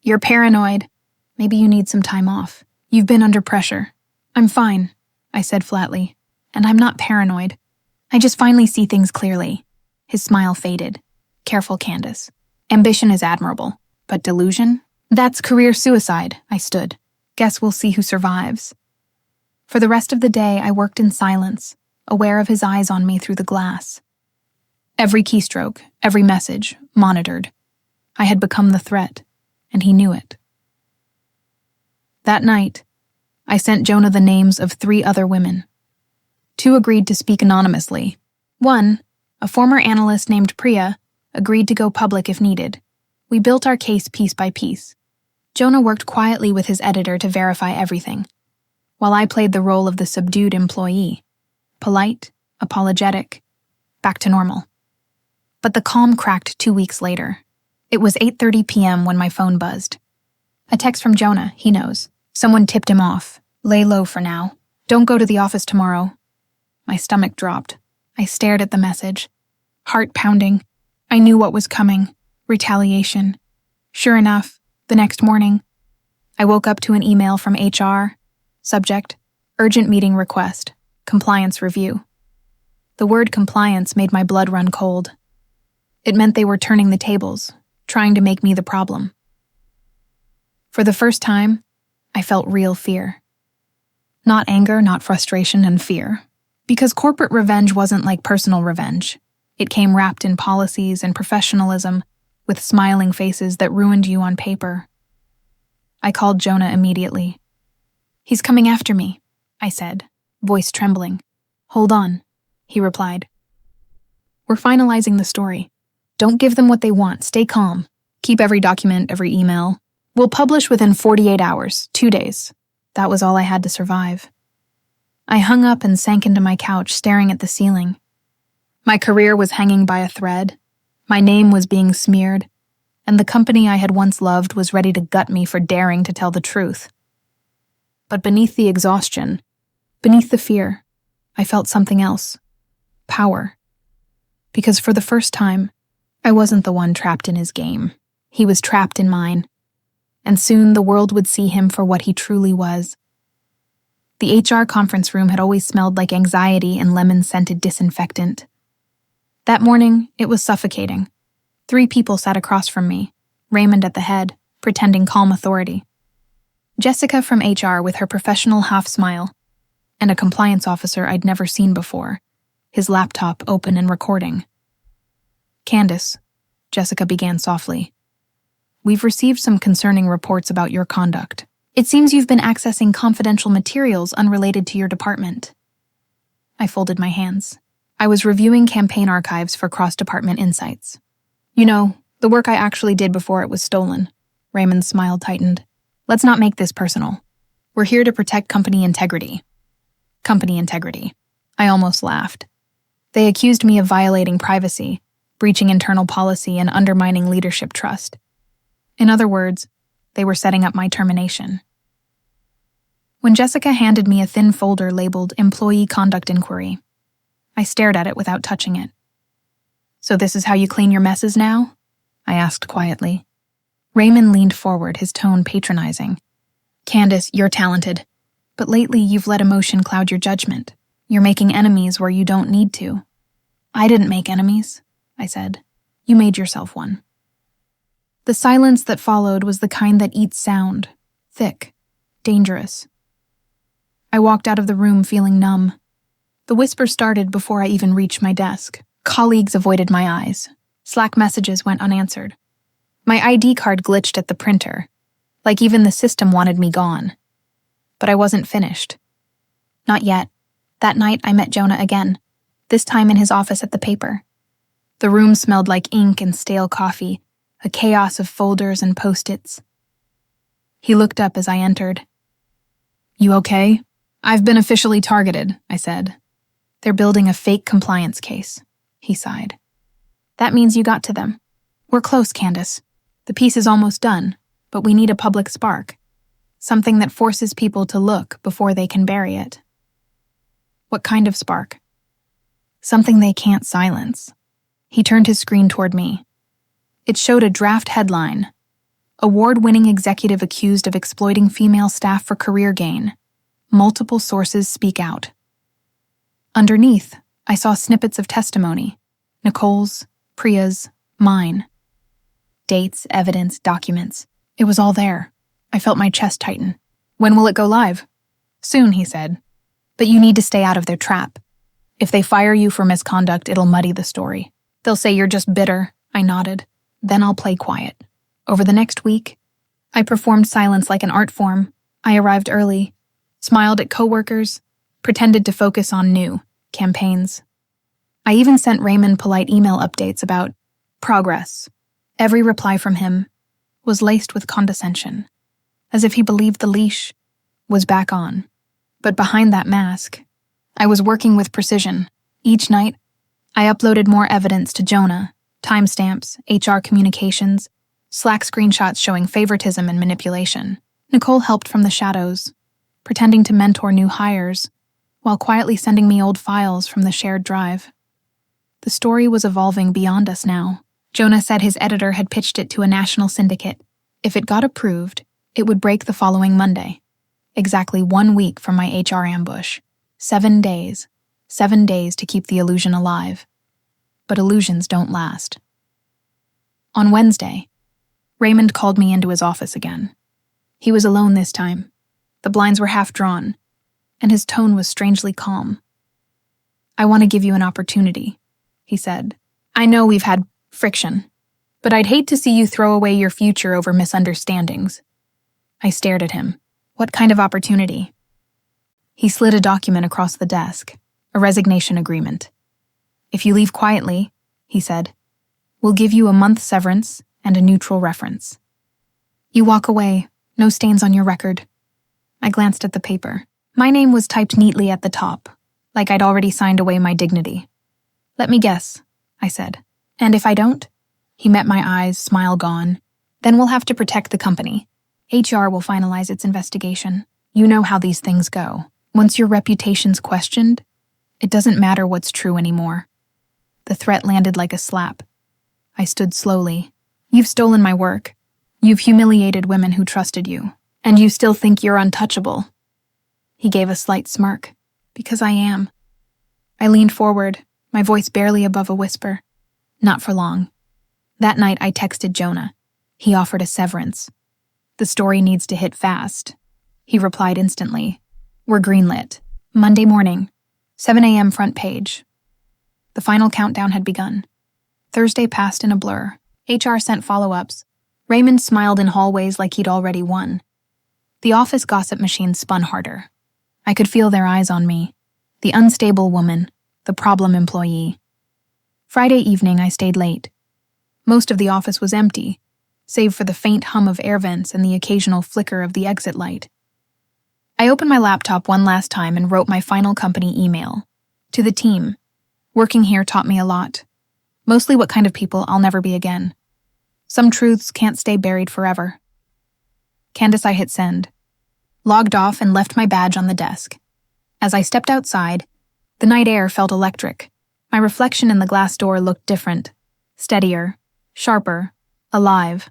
"You're paranoid. Maybe you need some time off. You've been under pressure." "I'm fine," I said flatly. "And I'm not paranoid. I just finally see things clearly." His smile faded. "Careful, Candace. Ambition is admirable, but delusion? That's career suicide," I stood. "Guess we'll see who survives." For the rest of the day, I worked in silence, aware of his eyes on me through the glass. Every keystroke, every message, monitored. I had become the threat, and he knew it. That night, I sent Jonah the names of 3 other women. 2 agreed to speak anonymously. One, a former analyst named Priya, agreed to go public if needed. We built our case piece by piece. Jonah worked quietly with his editor to verify everything, while I played the role of the subdued employee. Polite, apologetic, back to normal. But the calm cracked 2 weeks later. It was 8:30 p.m. when my phone buzzed. A text from Jonah, he knows. Someone tipped him off. "Lay low for now. Don't go to the office tomorrow." My stomach dropped. I stared at the message. Heart pounding. I knew what was coming. Retaliation. Sure enough, the next morning, I woke up to an email from HR. Subject, urgent meeting request, compliance review. The word compliance made my blood run cold. It meant they were turning the tables, trying to make me the problem. For the first time, I felt real fear. Not anger, not frustration and fear. Because corporate revenge wasn't like personal revenge. It came wrapped in policies and professionalism, with smiling faces that ruined you on paper. I called Jonah immediately. "He's coming after me," I said, voice trembling. "Hold on," he replied. "We're finalizing the story. Don't give them what they want. Stay calm. Keep every document, every email. We'll publish within 48 hours, 2 days. That was all I had to survive. I hung up and sank into my couch, staring at the ceiling. My career was hanging by a thread. My name was being smeared, and the company I had once loved was ready to gut me for daring to tell the truth. But beneath the exhaustion, beneath the fear, I felt something else. Power. Because for the first time, I wasn't the one trapped in his game. He was trapped in mine. And soon the world would see him for what he truly was. The HR conference room had always smelled like anxiety and lemon-scented disinfectant. That morning, it was suffocating. 3 people sat across from me, Raymond at the head, pretending calm authority. Jessica from HR with her professional half-smile, and a compliance officer I'd never seen before, his laptop open and recording. "Candace," Jessica began softly, "we've received some concerning reports about your conduct. It seems you've been accessing confidential materials unrelated to your department." I folded my hands. I was reviewing campaign archives for cross-department insights. "You know, the work I actually did before it was stolen." Raymond's smile tightened. "Let's not make this personal. We're here to protect company integrity." Company integrity. I almost laughed. They accused me of violating privacy, breaching internal policy, and undermining leadership trust. In other words, they were setting up my termination. When Jessica handed me a thin folder labeled Employee Conduct Inquiry, I stared at it without touching it. "So this is how you clean your messes now?" I asked quietly. Raymond leaned forward, his tone patronizing. "Candace, you're talented. But lately you've let emotion cloud your judgment. You're making enemies where you don't need to." "I didn't make enemies," I said. "You made yourself one." The silence that followed was the kind that eats sound, thick, dangerous. I walked out of the room feeling numb. The whisper started before I even reached my desk. Colleagues avoided my eyes. Slack messages went unanswered. My ID card glitched at the printer, like even the system wanted me gone. But I wasn't finished. Not yet. That night I met Jonah again, this time in his office at the paper. The room smelled like ink and stale coffee, a chaos of folders and post-its. He looked up as I entered. "You okay?" "I've been officially targeted," I said. "They're building a fake compliance case," he sighed. "That means you got to them. We're close, Candace. The piece is almost done, but we need a public spark. Something that forces people to look before they can bury it." "What kind of spark?" "Something they can't silence." He turned his screen toward me. It showed a draft headline: "Award-winning executive accused of exploiting female staff for career gain. Multiple sources speak out." Underneath, I saw snippets of testimony. Nicole's, Priya's, mine. Dates, evidence, documents. It was all there. I felt my chest tighten. "When will it go live?" "Soon," he said. "But you need to stay out of their trap. If they fire you for misconduct, it'll muddy the story. They'll say you're just bitter." I nodded. "Then I'll play quiet." Over the next week, I performed silence like an art form. I arrived early, smiled at coworkers, pretended to focus on new campaigns. I even sent Raymond polite email updates about progress. Every reply from him was laced with condescension, as if he believed the leash was back on. But behind that mask, I was working with precision. Each night, I uploaded more evidence to Jonah, timestamps, HR communications, Slack screenshots showing favoritism and manipulation. Nicole helped from the shadows, pretending to mentor new hires, while quietly sending me old files from the shared drive. The story was evolving beyond us now. Jonah said his editor had pitched it to a national syndicate. If it got approved, it would break the following Monday, exactly 1 week from my HR ambush. 7 days. 7 days to keep the illusion alive. But illusions don't last. On Wednesday, Raymond called me into his office again. He was alone this time. The blinds were half drawn, and his tone was strangely calm. "I want to give you an opportunity," he said. "I know we've had friction, but I'd hate to see you throw away your future over misunderstandings." I stared at him. "What kind of opportunity?" He slid a document across the desk, a resignation agreement. "If you leave quietly," he said, "we'll give you a month severance and a neutral reference. You walk away, no stains on your record." I glanced at the paper. My name was typed neatly at the top, like I'd already signed away my dignity. "Let me guess," I said. "And if I don't?" He met my eyes, smile gone. "Then we'll have to protect the company. HR will finalize its investigation. You know how these things go. Once your reputation's questioned, it doesn't matter what's true anymore." The threat landed like a slap. I stood slowly. "You've stolen my work. You've humiliated women who trusted you. And you still think you're untouchable." He gave a slight smirk. "Because I am." I leaned forward, my voice barely above a whisper. "Not for long." That night I texted Jonah. He offered a severance. "The story needs to hit fast." He replied instantly. "We're greenlit. Monday morning, 7 a.m. front page." The final countdown had begun. Thursday passed in a blur. HR sent follow-ups. Raymond smiled in hallways like he'd already won. The office gossip machine spun harder. I could feel their eyes on me. The unstable woman, the problem employee. Friday evening I stayed late. Most of the office was empty, save for the faint hum of air vents and the occasional flicker of the exit light. I opened my laptop one last time and wrote my final company email. To the team. Working here taught me a lot. Mostly what kind of people I'll never be again. Some truths can't stay buried forever. Candace, I hit send. Logged off and left my badge on the desk. As I stepped outside, The night air felt electric. My reflection in the glass door looked different. Steadier, sharper, alive.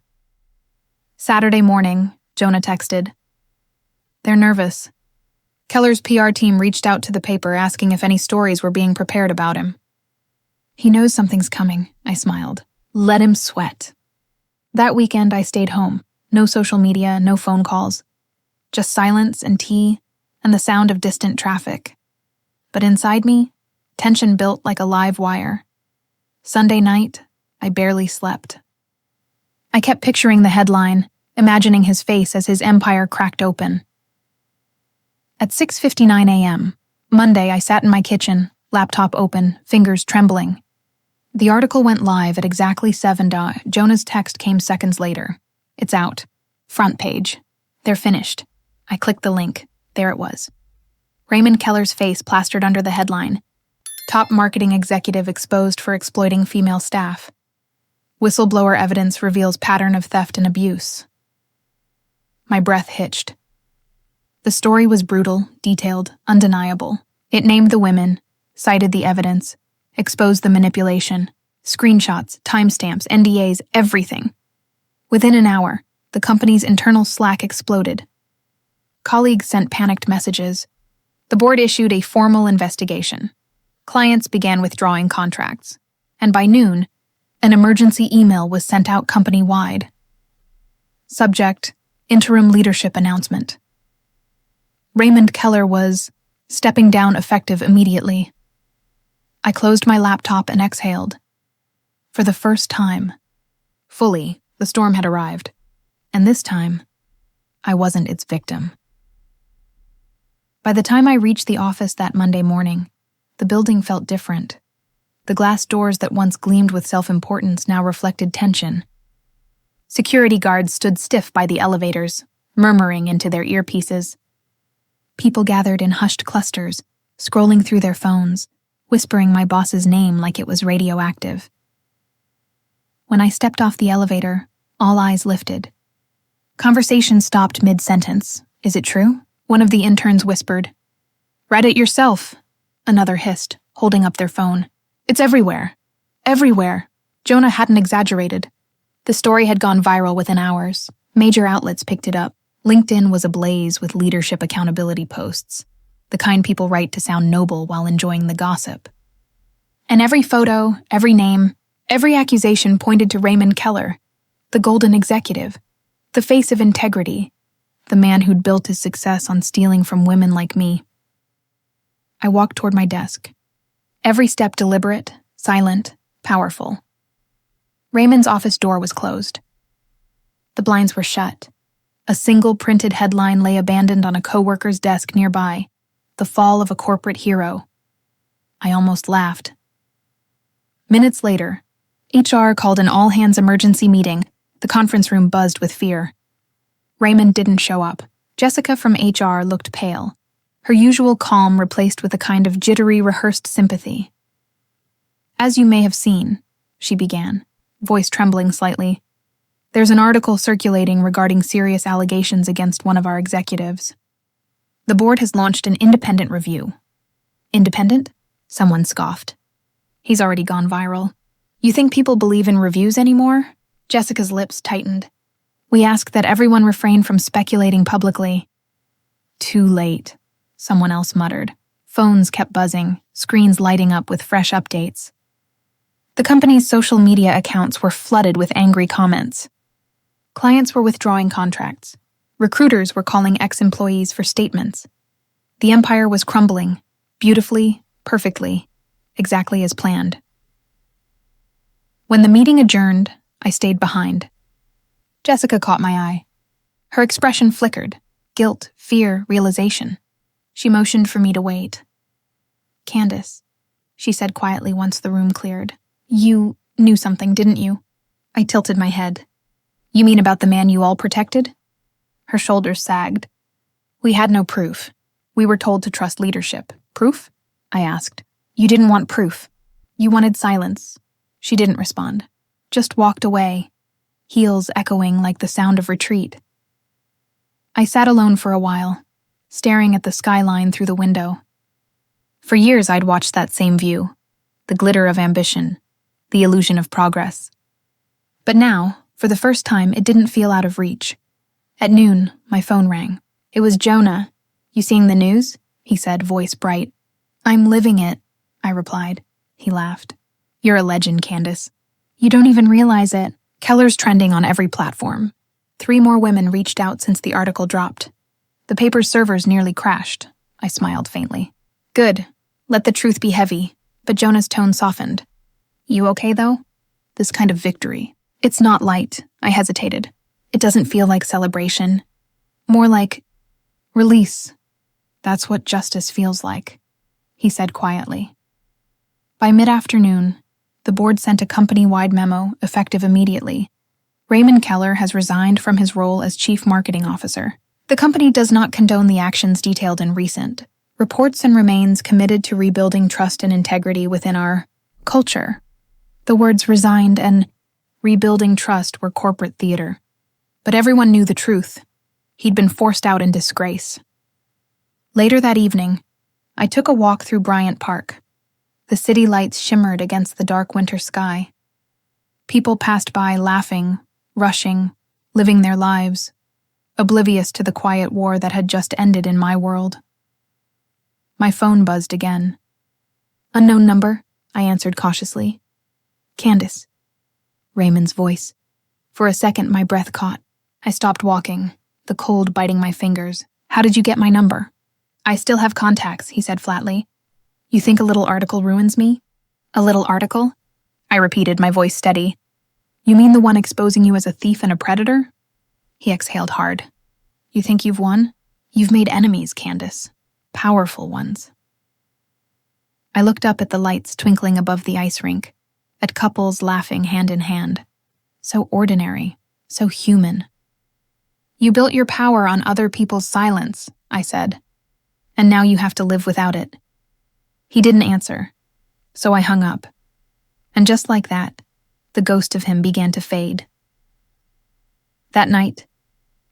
Saturday morning, Jonah texted. They're nervous. Keller's PR team reached out to the paper asking if any stories were being prepared about him. He knows something's coming, I smiled. Let him sweat. That weekend I stayed home. No social media, no phone calls. Just silence and tea and the sound of distant traffic. But inside me, tension built like a live wire. Sunday night, I barely slept. I kept picturing the headline, imagining his face as his empire cracked open. At 6:59 a.m., Monday, I sat in my kitchen, laptop open, fingers trembling. The article went live at exactly 7. Jonah's text came seconds later. It's out. Front page. They're finished. I clicked the link. There it was. Raymond Keller's face plastered under the headline. Top marketing executive exposed for exploiting female staff. Whistleblower evidence reveals pattern of theft and abuse. My breath hitched. The story was brutal, detailed, undeniable. It named the women, cited the evidence, exposed the manipulation, screenshots, timestamps, NDAs, everything. Within an hour, the company's internal Slack exploded. Colleagues sent panicked messages. The board issued a formal investigation. Clients began withdrawing contracts. And by noon, an emergency email was sent out company-wide. Subject: Interim Leadership Announcement. Raymond Keller was stepping down effective immediately. I closed my laptop and exhaled. For the first time, fully, the storm had arrived. And this time, I wasn't its victim. By the time I reached the office that Monday morning, the building felt different. The glass doors that once gleamed with self-importance now reflected tension. Security guards stood stiff by the elevators, murmuring into their earpieces. People gathered in hushed clusters, scrolling through their phones, whispering my boss's name like it was radioactive. When I stepped off the elevator, all eyes lifted. Conversation stopped mid-sentence. Is it true? One of the interns whispered. Read it yourself, another hissed, holding up their phone. It's everywhere. Everywhere. Jonah hadn't exaggerated. The story had gone viral within hours. Major outlets picked it up. LinkedIn was ablaze with leadership accountability posts, the kind people write to sound noble while enjoying the gossip. And every photo, every name, every accusation pointed to Raymond Keller, the golden executive, the face of integrity, the man who'd built his success on stealing from women like me. I walked toward my desk. Every step deliberate, silent, powerful. Raymond's office door was closed. The blinds were shut. A single printed headline lay abandoned on a coworker's desk nearby. The fall of a corporate hero. I almost laughed. Minutes later, HR called an all-hands emergency meeting. The conference room buzzed with fear. Raymond didn't show up. Jessica from HR looked pale, her usual calm replaced with a kind of jittery, rehearsed sympathy. As you may have seen, she began, voice trembling slightly, there's an article circulating regarding serious allegations against one of our executives. The board has launched an independent review. Independent? Someone scoffed. He's already gone viral. You think people believe in reviews anymore? Jessica's lips tightened. We ask that everyone refrain from speculating publicly. Too late, someone else muttered. Phones kept buzzing, screens lighting up with fresh updates. The company's social media accounts were flooded with angry comments. Clients were withdrawing contracts. Recruiters were calling ex-employees for statements. The empire was crumbling, beautifully, perfectly, exactly as planned. When the meeting adjourned, I stayed behind. Jessica caught my eye. Her expression flickered. Guilt, fear, realization. She motioned for me to wait. Candace, she said quietly once the room cleared. You knew something, didn't you? I tilted my head. You mean about the man you all protected? Her shoulders sagged. We had no proof. We were told to trust leadership. Proof? I asked. You didn't want proof. You wanted silence. She didn't respond. Just walked away, heels echoing like the sound of retreat. I sat alone for a while, staring at the skyline through the window. For years I'd watched that same view, the glitter of ambition, the illusion of progress. But now, for the first time, it didn't feel out of reach. At noon, my phone rang. It was Jonah. "You seeing the news?" he said, voice bright. "I'm living it," I replied. He laughed. "You're a legend, Candace. You don't even realize it. Keller's trending on every platform. 3 more women reached out since the article dropped. The paper's servers nearly crashed." I smiled faintly. "Good. Let the truth be heavy." But Jonah's tone softened. "You okay, though? This kind of victory. It's not light," I hesitated. "It doesn't feel like celebration. More like release. That's what justice feels like," he said quietly. By mid-afternoon, the board sent a company-wide memo, effective immediately. Raymond Keller has resigned from his role as Chief Marketing Officer. The company does not condone the actions detailed in recent reports and remains committed to rebuilding trust and integrity within our culture. The words resigned and rebuilding trust were corporate theater. But everyone knew the truth. He'd been forced out in disgrace. Later that evening, I took a walk through Bryant Park. The city lights shimmered against the dark winter sky. People passed by laughing, rushing, living their lives, oblivious to the quiet war that had just ended in my world. My phone buzzed again. "Unknown number," I answered cautiously. "Candace." Raymond's voice. For a second, my breath caught. I stopped walking, the cold biting my fingers. "How did you get my number?" "I still have contacts," he said flatly. "You think a little article ruins me?" "A little article?" I repeated, my voice steady. "You mean the one exposing you as a thief and a predator?" He exhaled hard. "You think you've won? You've made enemies, Candace. Powerful ones." I looked up at the lights twinkling above the ice rink, at couples laughing hand in hand. So ordinary, so human. "You built your power on other people's silence," I said. "And now you have to live without it." He didn't answer, so I hung up. And just like that, the ghost of him began to fade. That night,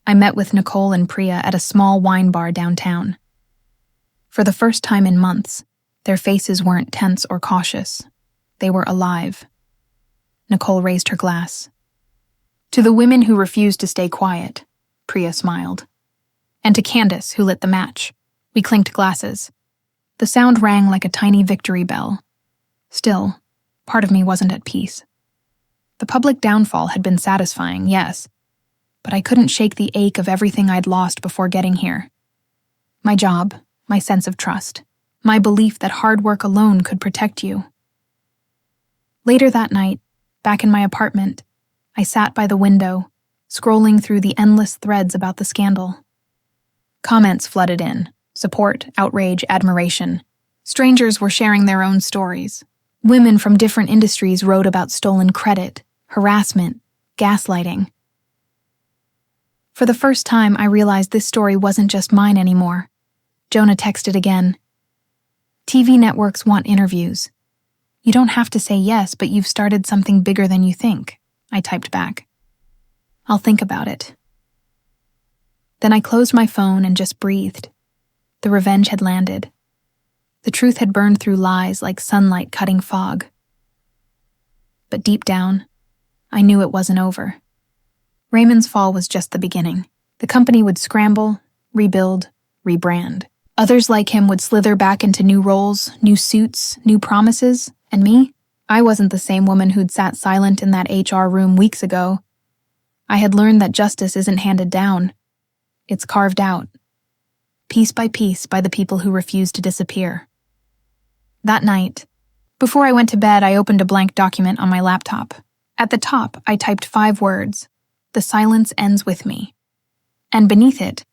I met with Nicole and Priya at a small wine bar downtown. For the first time in months, their faces weren't tense or cautious. They were alive. Nicole raised her glass. "To the women who refused to stay quiet," Priya smiled. "And to Candace, who lit the match." We clinked glasses. The sound rang like a tiny victory bell. Still, part of me wasn't at peace. The public downfall had been satisfying, yes, but I couldn't shake the ache of everything I'd lost before getting here. My job, my sense of trust, my belief that hard work alone could protect you. Later that night, back in my apartment, I sat by the window, scrolling through the endless threads about the scandal. Comments flooded in. Support, outrage, admiration. Strangers were sharing their own stories. Women from different industries wrote about stolen credit, harassment, gaslighting. For the first time, I realized this story wasn't just mine anymore. Jonah texted again. "TV networks want interviews. You don't have to say yes, but you've started something bigger than you think," I typed back. "I'll think about it." Then I closed my phone and just breathed. The revenge had landed. The truth had burned through lies like sunlight cutting fog. But deep down, I knew it wasn't over. Raymond's fall was just the beginning. The company would scramble, rebuild, rebrand. Others like him would slither back into new roles, new suits, new promises. And me? I wasn't the same woman who'd sat silent in that HR room weeks ago. I had learned that justice isn't handed down. It's carved out. Piece by piece by the people who refuse to disappear. That night, before I went to bed, I opened a blank document on my laptop. At the top, I typed 5 words. "The silence ends with me." And beneath it,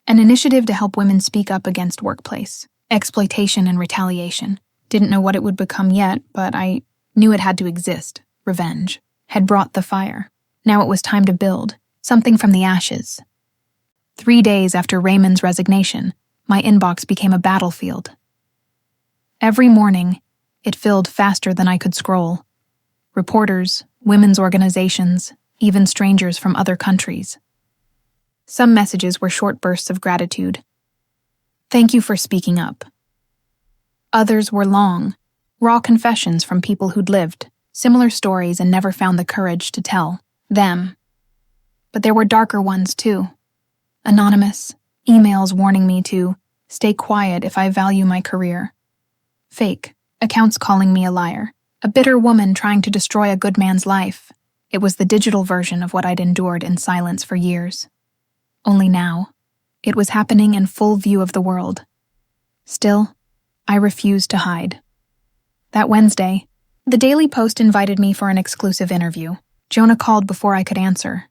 an initiative to help women speak up against workplace exploitation and retaliation. Didn't know what it would become yet, but I knew it had to exist. Revenge had brought the fire. Now it was time to build something from the ashes. 3 days after Raymond's resignation, my inbox became a battlefield. Every morning, it filled faster than I could scroll. Reporters, women's organizations, even strangers from other countries. Some messages were short bursts of gratitude. "Thank you for speaking up." Others were long, raw confessions from people who'd lived similar stories and never found the courage to tell them. But there were darker ones too. Anonymous, emails warning me to stay quiet if I value my career. Fake, accounts calling me a liar. A bitter woman trying to destroy a good man's life. It was the digital version of what I'd endured in silence for years. Only now, it was happening in full view of the world. Still, I refused to hide. That Wednesday, the Daily Post invited me for an exclusive interview. Jonah called before I could answer.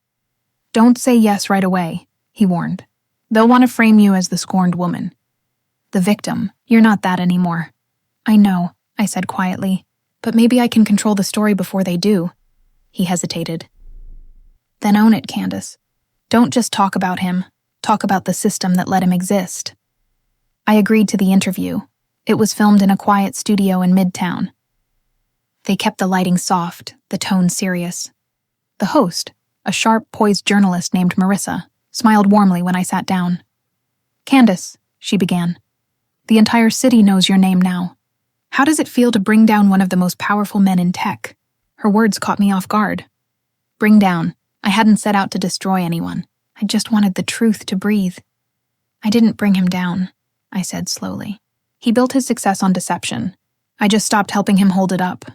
"Don't say yes right away," he warned. "They'll want to frame you as the scorned woman. The victim. You're not that anymore." "I know," I said quietly, "but maybe I can control the story before they do." He hesitated. "Then own it, Candace. Don't just talk about him. Talk about the system that let him exist." I agreed to the interview. It was filmed in a quiet studio in Midtown. They kept the lighting soft, the tone serious. The host, a sharp, poised journalist named Marissa, smiled warmly when I sat down. "Candace," she began, "the entire city knows your name now. How does it feel to bring down one of the most powerful men in tech?" Her words caught me off guard. Bring down. I hadn't set out to destroy anyone. I just wanted the truth to breathe. "I didn't bring him down," I said slowly. "He built his success on deception. I just stopped helping him hold it up."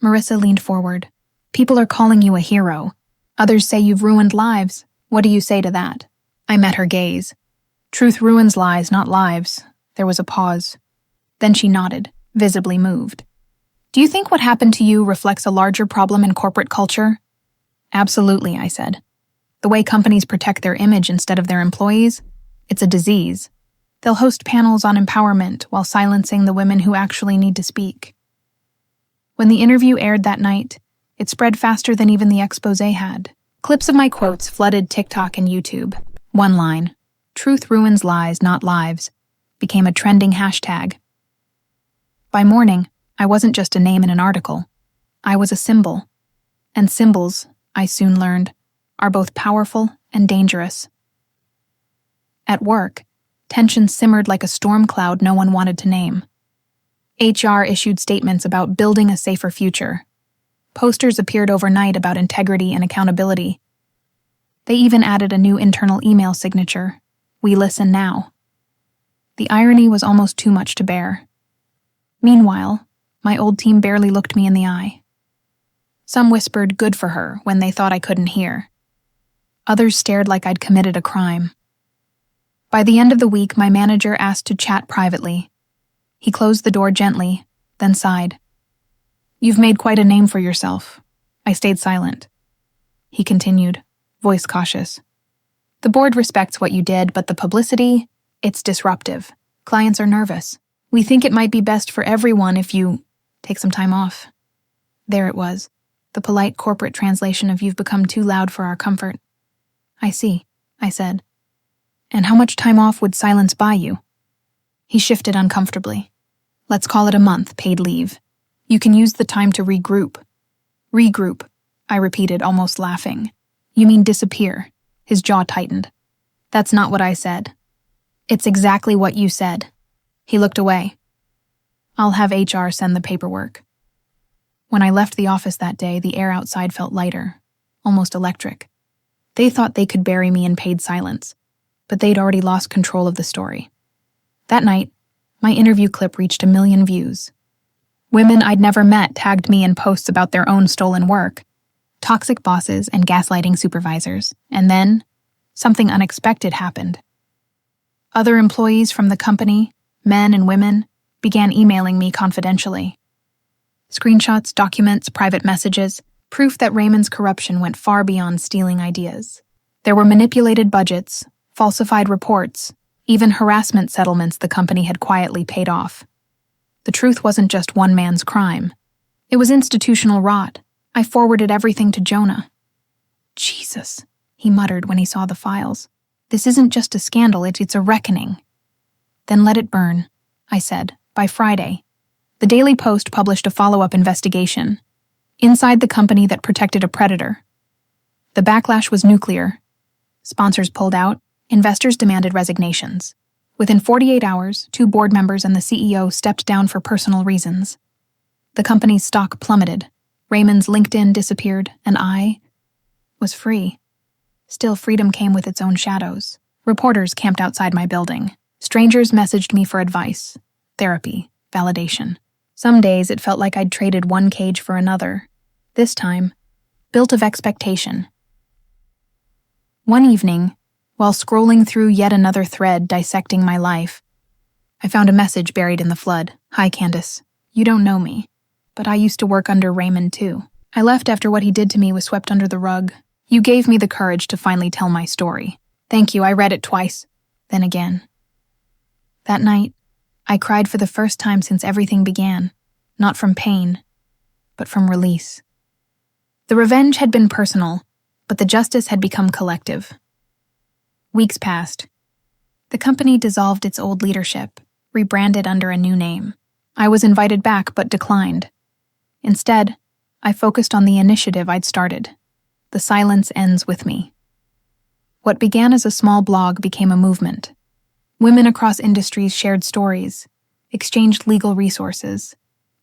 Marissa leaned forward. "People are calling you a hero. Others say you've ruined lives. What do you say to that?" I met her gaze. "Truth ruins lies, not lives." There was a pause. Then she nodded, visibly moved. "Do you think what happened to you reflects a larger problem in corporate culture?" "Absolutely," I said. "The way companies protect their image instead of their employees, it's a disease. They'll host panels on empowerment while silencing the women who actually need to speak." When the interview aired that night, it spread faster than even the expose had. Clips of my quotes flooded TikTok and YouTube. One line, "Truth ruins lies, not lives," became a trending hashtag. By morning, I wasn't just a name in an article. I was a symbol. And symbols, I soon learned, are both powerful and dangerous. At work, tension simmered like a storm cloud no one wanted to name. HR issued statements about building a safer future. Posters appeared overnight about integrity and accountability. They even added a new internal email signature, "We listen now." The irony was almost too much to bear. Meanwhile, my old team barely looked me in the eye. Some whispered "good for her" when they thought I couldn't hear. Others stared like I'd committed a crime. By the end of the week, my manager asked to chat privately. He closed the door gently, then sighed. "You've made quite a name for yourself." I stayed silent. He continued, voice cautious. "The board respects what you did, but the publicity, it's disruptive. Clients are nervous. We think it might be best for everyone if you take some time off." There it was, the polite corporate translation of "you've become too loud for our comfort." "I see," I said. "And how much time off would silence buy you?" He shifted uncomfortably. "Let's call it a month, paid leave. You can use the time to regroup." "Regroup," I repeated, almost laughing. "You mean disappear?" His jaw tightened. "That's not what I said." "It's exactly what you said." He looked away. "I'll have HR send the paperwork." When I left the office that day, the air outside felt lighter, almost electric. They thought they could bury me in paid silence, but they'd already lost control of the story. That night, my interview clip reached 1 million views. Women I'd never met tagged me in posts about their own stolen work, toxic bosses and gaslighting supervisors, and then, something unexpected happened. Other employees from the company, men and women, began emailing me confidentially. Screenshots, documents, private messages, proof that Raymond's corruption went far beyond stealing ideas. There were manipulated budgets, falsified reports, even harassment settlements the company had quietly paid off. The truth wasn't just one man's crime. It was institutional rot. I forwarded everything to Jonah. "Jesus," he muttered when he saw the files. "This isn't just a scandal, it's a reckoning." "Then let it burn," I said. By Friday, the Daily Post published a follow-up investigation. Inside the company that protected a predator. The backlash was nuclear. Sponsors pulled out, investors demanded resignations. Within 48 hours, 2 board members and the CEO stepped down for personal reasons. The company's stock plummeted. Raymond's LinkedIn disappeared, and I was free. Still, freedom came with its own shadows. Reporters camped outside my building. Strangers messaged me for advice, therapy, validation. Some days it felt like I'd traded one cage for another. This time, built of expectation. One evening, while scrolling through yet another thread dissecting my life, I found a message buried in the flood. "Hi, Candace. You don't know me, but I used to work under Raymond too. I left after what he did to me was swept under the rug. You gave me the courage to finally tell my story. Thank you." I read it twice, then again. That night, I cried for the first time since everything began, not from pain, but from release. The revenge had been personal, but the justice had become collective. Weeks passed. The company dissolved its old leadership, rebranded under a new name. I was invited back but declined. Instead, I focused on the initiative I'd started. The silence ends with me. What began as a small blog became a movement. Women across industries shared stories, exchanged legal resources,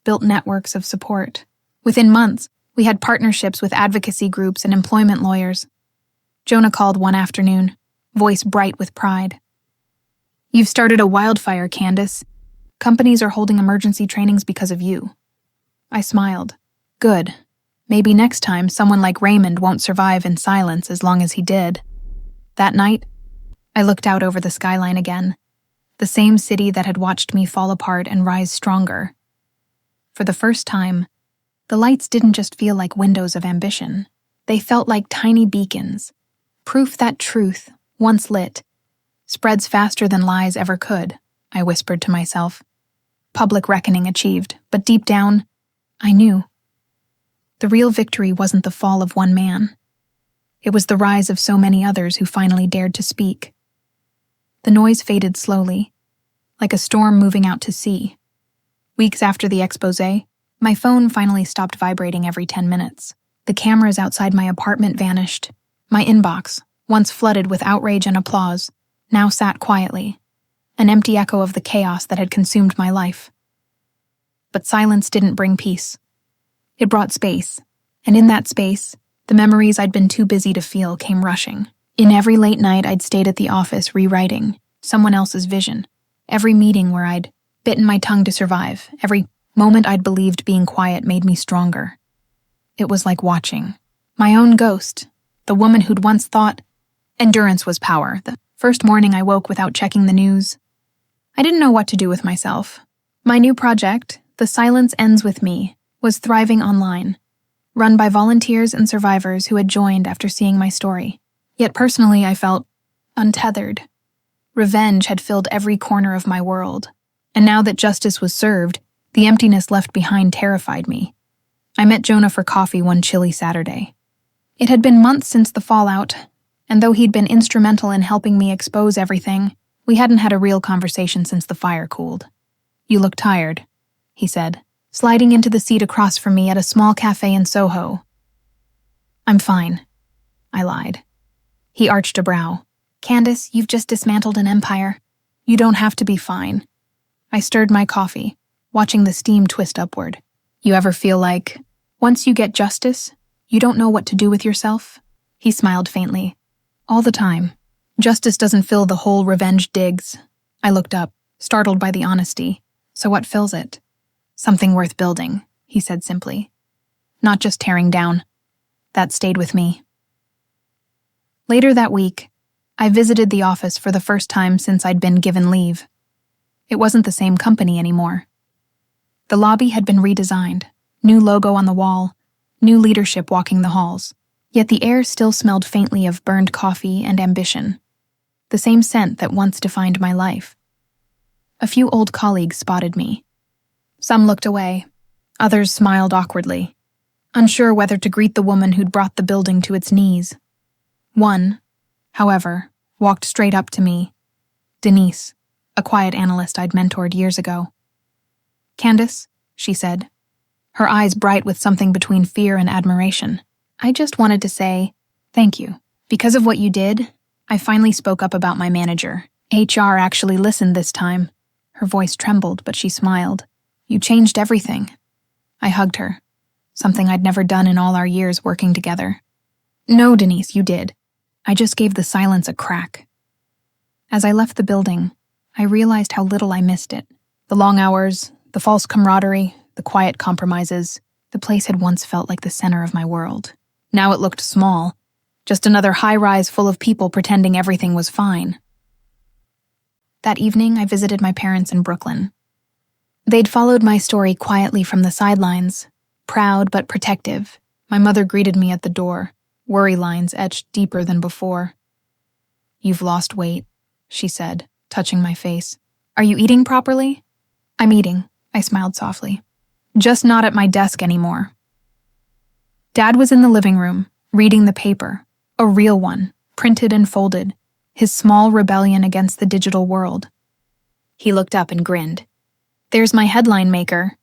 built networks of support. Within months, we had partnerships with advocacy groups and employment lawyers. Jonah called one afternoon, voice bright with pride. "You've started a wildfire, Candace. Companies are holding emergency trainings because of you." I smiled. Good. Maybe next time someone like Raymond won't survive in silence as long as he did. That night, I looked out over the skyline again, the same city that had watched me fall apart and rise stronger. For the first time, the lights didn't just feel like windows of ambition. They felt like tiny beacons, proof that truth, once lit, spreads faster than lies ever could, I whispered to myself. Public reckoning achieved, but deep down, I knew. The real victory wasn't the fall of one man. It was the rise of so many others who finally dared to speak. The noise faded slowly, like a storm moving out to sea. Weeks after the exposé, my phone finally stopped vibrating every 10 minutes. The cameras outside my apartment vanished. My inbox, once flooded with outrage and applause, now sat quietly, an empty echo of the chaos that had consumed my life. But silence didn't bring peace. It brought space, and in that space, the memories I'd been too busy to feel came rushing. In every late night I'd stayed at the office rewriting someone else's vision, every meeting where I'd bitten my tongue to survive, every moment I'd believed being quiet made me stronger. It was like watching my own ghost, the woman who'd once thought endurance was power. The first morning I woke without checking the news. I didn't know what to do with myself. My new project, The Silence Ends With Me, was thriving online, run by volunteers and survivors who had joined after seeing my story. Yet personally, I felt untethered. Revenge had filled every corner of my world, and now that justice was served, the emptiness left behind terrified me. I met Jonah for coffee one chilly Saturday. It had been months since the fallout, and though he'd been instrumental in helping me expose everything, we hadn't had a real conversation since the fire cooled. "You look tired," he said, sliding into the seat across from me at a small cafe in Soho. "I'm fine," I lied. He arched a brow. "Candace, you've just dismantled an empire. You don't have to be fine." I stirred my coffee, watching the steam twist upward. "You ever feel like, once you get justice, you don't know what to do with yourself?" He smiled faintly. "All the time. Justice doesn't fill the hole revenge digs." I looked up, startled by the honesty. "So what fills it?" "Something worth building," he said simply. "Not just tearing down." That stayed with me. Later that week, I visited the office for the first time since I'd been given leave. It wasn't the same company anymore. The lobby had been redesigned, new logo on the wall, new leadership walking the halls. Yet the air still smelled faintly of burned coffee and ambition, the same scent that once defined my life. A few old colleagues spotted me. Some looked away, others smiled awkwardly, unsure whether to greet the woman who'd brought the building to its knees. One, however, walked straight up to me. Denise, a quiet analyst I'd mentored years ago. "Candace," she said, her eyes bright with something between fear and admiration. "I just wanted to say, thank you. Because of what you did, I finally spoke up about my manager. HR actually listened this time. Her voice trembled, but she smiled. You changed everything. I hugged her, something I'd never done in all our years working together. No, Denise, you did. I just gave the silence a crack. As I left the building, I realized how little I missed it. The long hours, the false camaraderie, the quiet compromises. The place had once felt like the center of my world. Now it looked small, just another high-rise full of people pretending everything was fine. That evening, I visited my parents in Brooklyn. They'd followed my story quietly from the sidelines, proud but protective. My mother greeted me at the door, worry lines etched deeper than before. You've lost weight, she said, touching my face. Are you eating properly? I'm eating, I smiled softly. Just not at my desk anymore. Dad was in the living room, reading the paper, a real one, printed and folded, his small rebellion against the digital world. He looked up and grinned. There's my headline maker.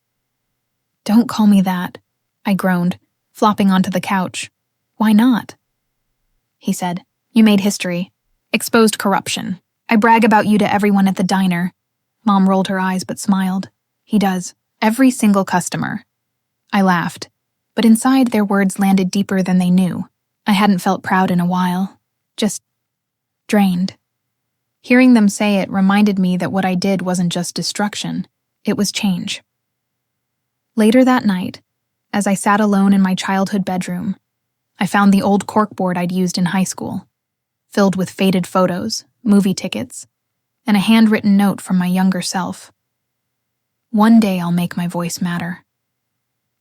Don't call me that, I groaned, flopping onto the couch. Why not? He said, you made history, exposed corruption. I brag about you to everyone at the diner. Mom rolled her eyes but smiled. He does. Every single customer. I laughed, but inside their words landed deeper than they knew. I hadn't felt proud in a while. Just drained. Hearing them say it reminded me that what I did wasn't just destruction, it was change. Later that night, as I sat alone in my childhood bedroom, I found the old corkboard I'd used in high school, filled with faded photos, movie tickets, and a handwritten note from my younger self. One day I'll make my voice matter.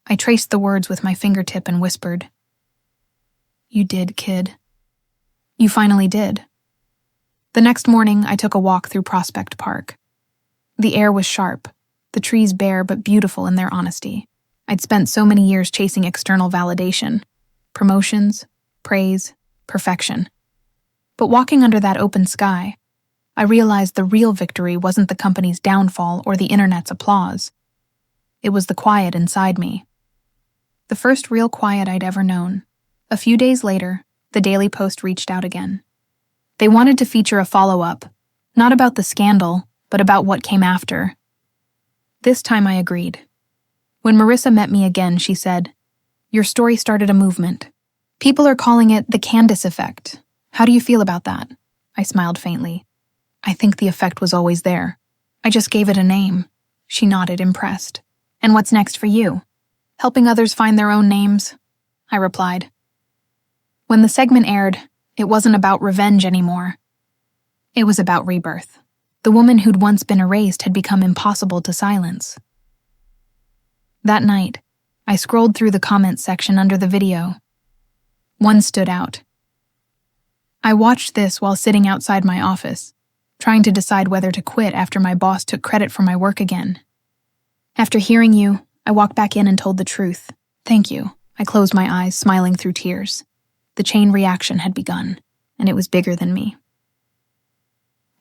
I traced the words with my fingertip and whispered, You did, kid. You finally did. The next morning, I took a walk through Prospect Park. The air was sharp, the trees bare but beautiful in their honesty. I'd spent so many years chasing external validation, promotions, praise, perfection. But walking under that open sky, I realized the real victory wasn't the company's downfall or the internet's applause. It was the quiet inside me. The first real quiet I'd ever known. A few days later, the Daily Post reached out again. They wanted to feature a follow-up, not about the scandal, but about what came after. This time I agreed. When Marissa met me again, she said, Your story started a movement. People are calling it the Candace effect. How do you feel about that? I smiled faintly. I think the effect was always there. I just gave it a name. She nodded, impressed. And what's next for you? Helping others find their own names? I replied. When the segment aired, it wasn't about revenge anymore. It was about rebirth. The woman who'd once been erased had become impossible to silence. That night, I scrolled through the comments section under the video. One stood out. I watched this while sitting outside my office, trying to decide whether to quit after my boss took credit for my work again. After hearing you, I walked back in and told the truth. Thank you. I closed my eyes, smiling through tears. The chain reaction had begun, and it was bigger than me.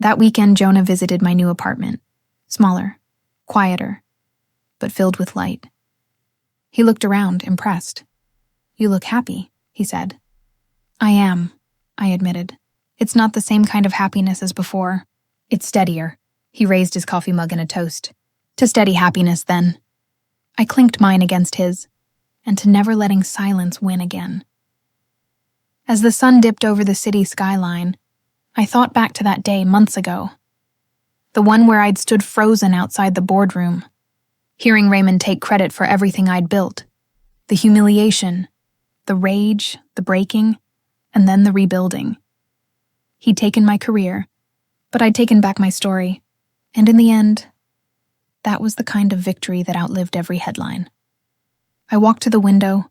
That weekend, Jonah visited my new apartment. Smaller, quieter, but filled with light. He looked around, impressed. You look happy, he said. I am, I admitted. It's not the same kind of happiness as before. It's steadier. He raised his coffee mug in a toast. To steady happiness, then. I clinked mine against his, and to never letting silence win again. As the sun dipped over the city skyline, I thought back to that day months ago. The one where I'd stood frozen outside the boardroom, hearing Raymond take credit for everything I'd built. The humiliation, the rage, the breaking, and then the rebuilding. He'd taken my career, but I'd taken back my story, and in the end, that was the kind of victory that outlived every headline. I walked to the window,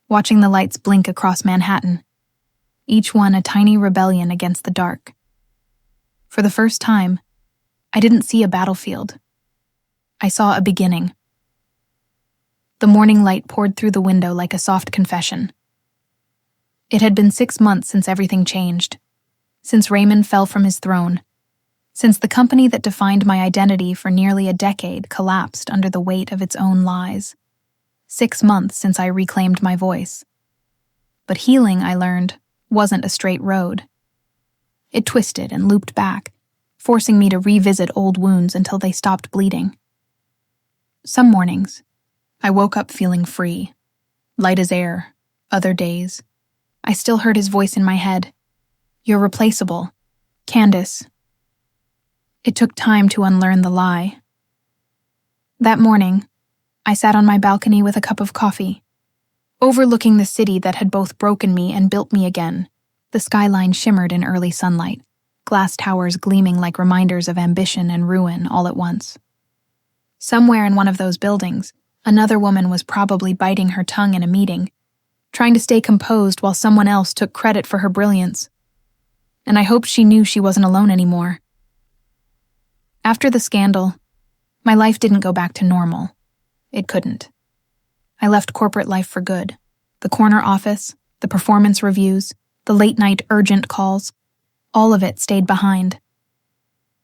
watching the lights blink across Manhattan, each one a tiny rebellion against the dark. For the first time, I didn't see a battlefield. I saw a beginning. The morning light poured through the window like a soft confession. It had been 6 months since everything changed, since Raymond fell from his throne, since the company that defined my identity for nearly a decade collapsed under the weight of its own lies. 6 months since I reclaimed my voice. But healing, I learned, wasn't a straight road. It twisted and looped back, forcing me to revisit old wounds until they stopped bleeding. Some mornings, I woke up feeling free, light as air. Other days, I still heard his voice in my head. "You're replaceable. Candace." It took time to unlearn the lie. That morning, I sat on my balcony with a cup of coffee, overlooking the city that had both broken me and built me again. The skyline shimmered in early sunlight, glass towers gleaming like reminders of ambition and ruin all at once. Somewhere in one of those buildings, another woman was probably biting her tongue in a meeting, trying to stay composed while someone else took credit for her brilliance. And I hoped she knew she wasn't alone anymore. After the scandal, my life didn't go back to normal. It couldn't. I left corporate life for good. The corner office, the performance reviews, the late-night urgent calls, all of it stayed behind.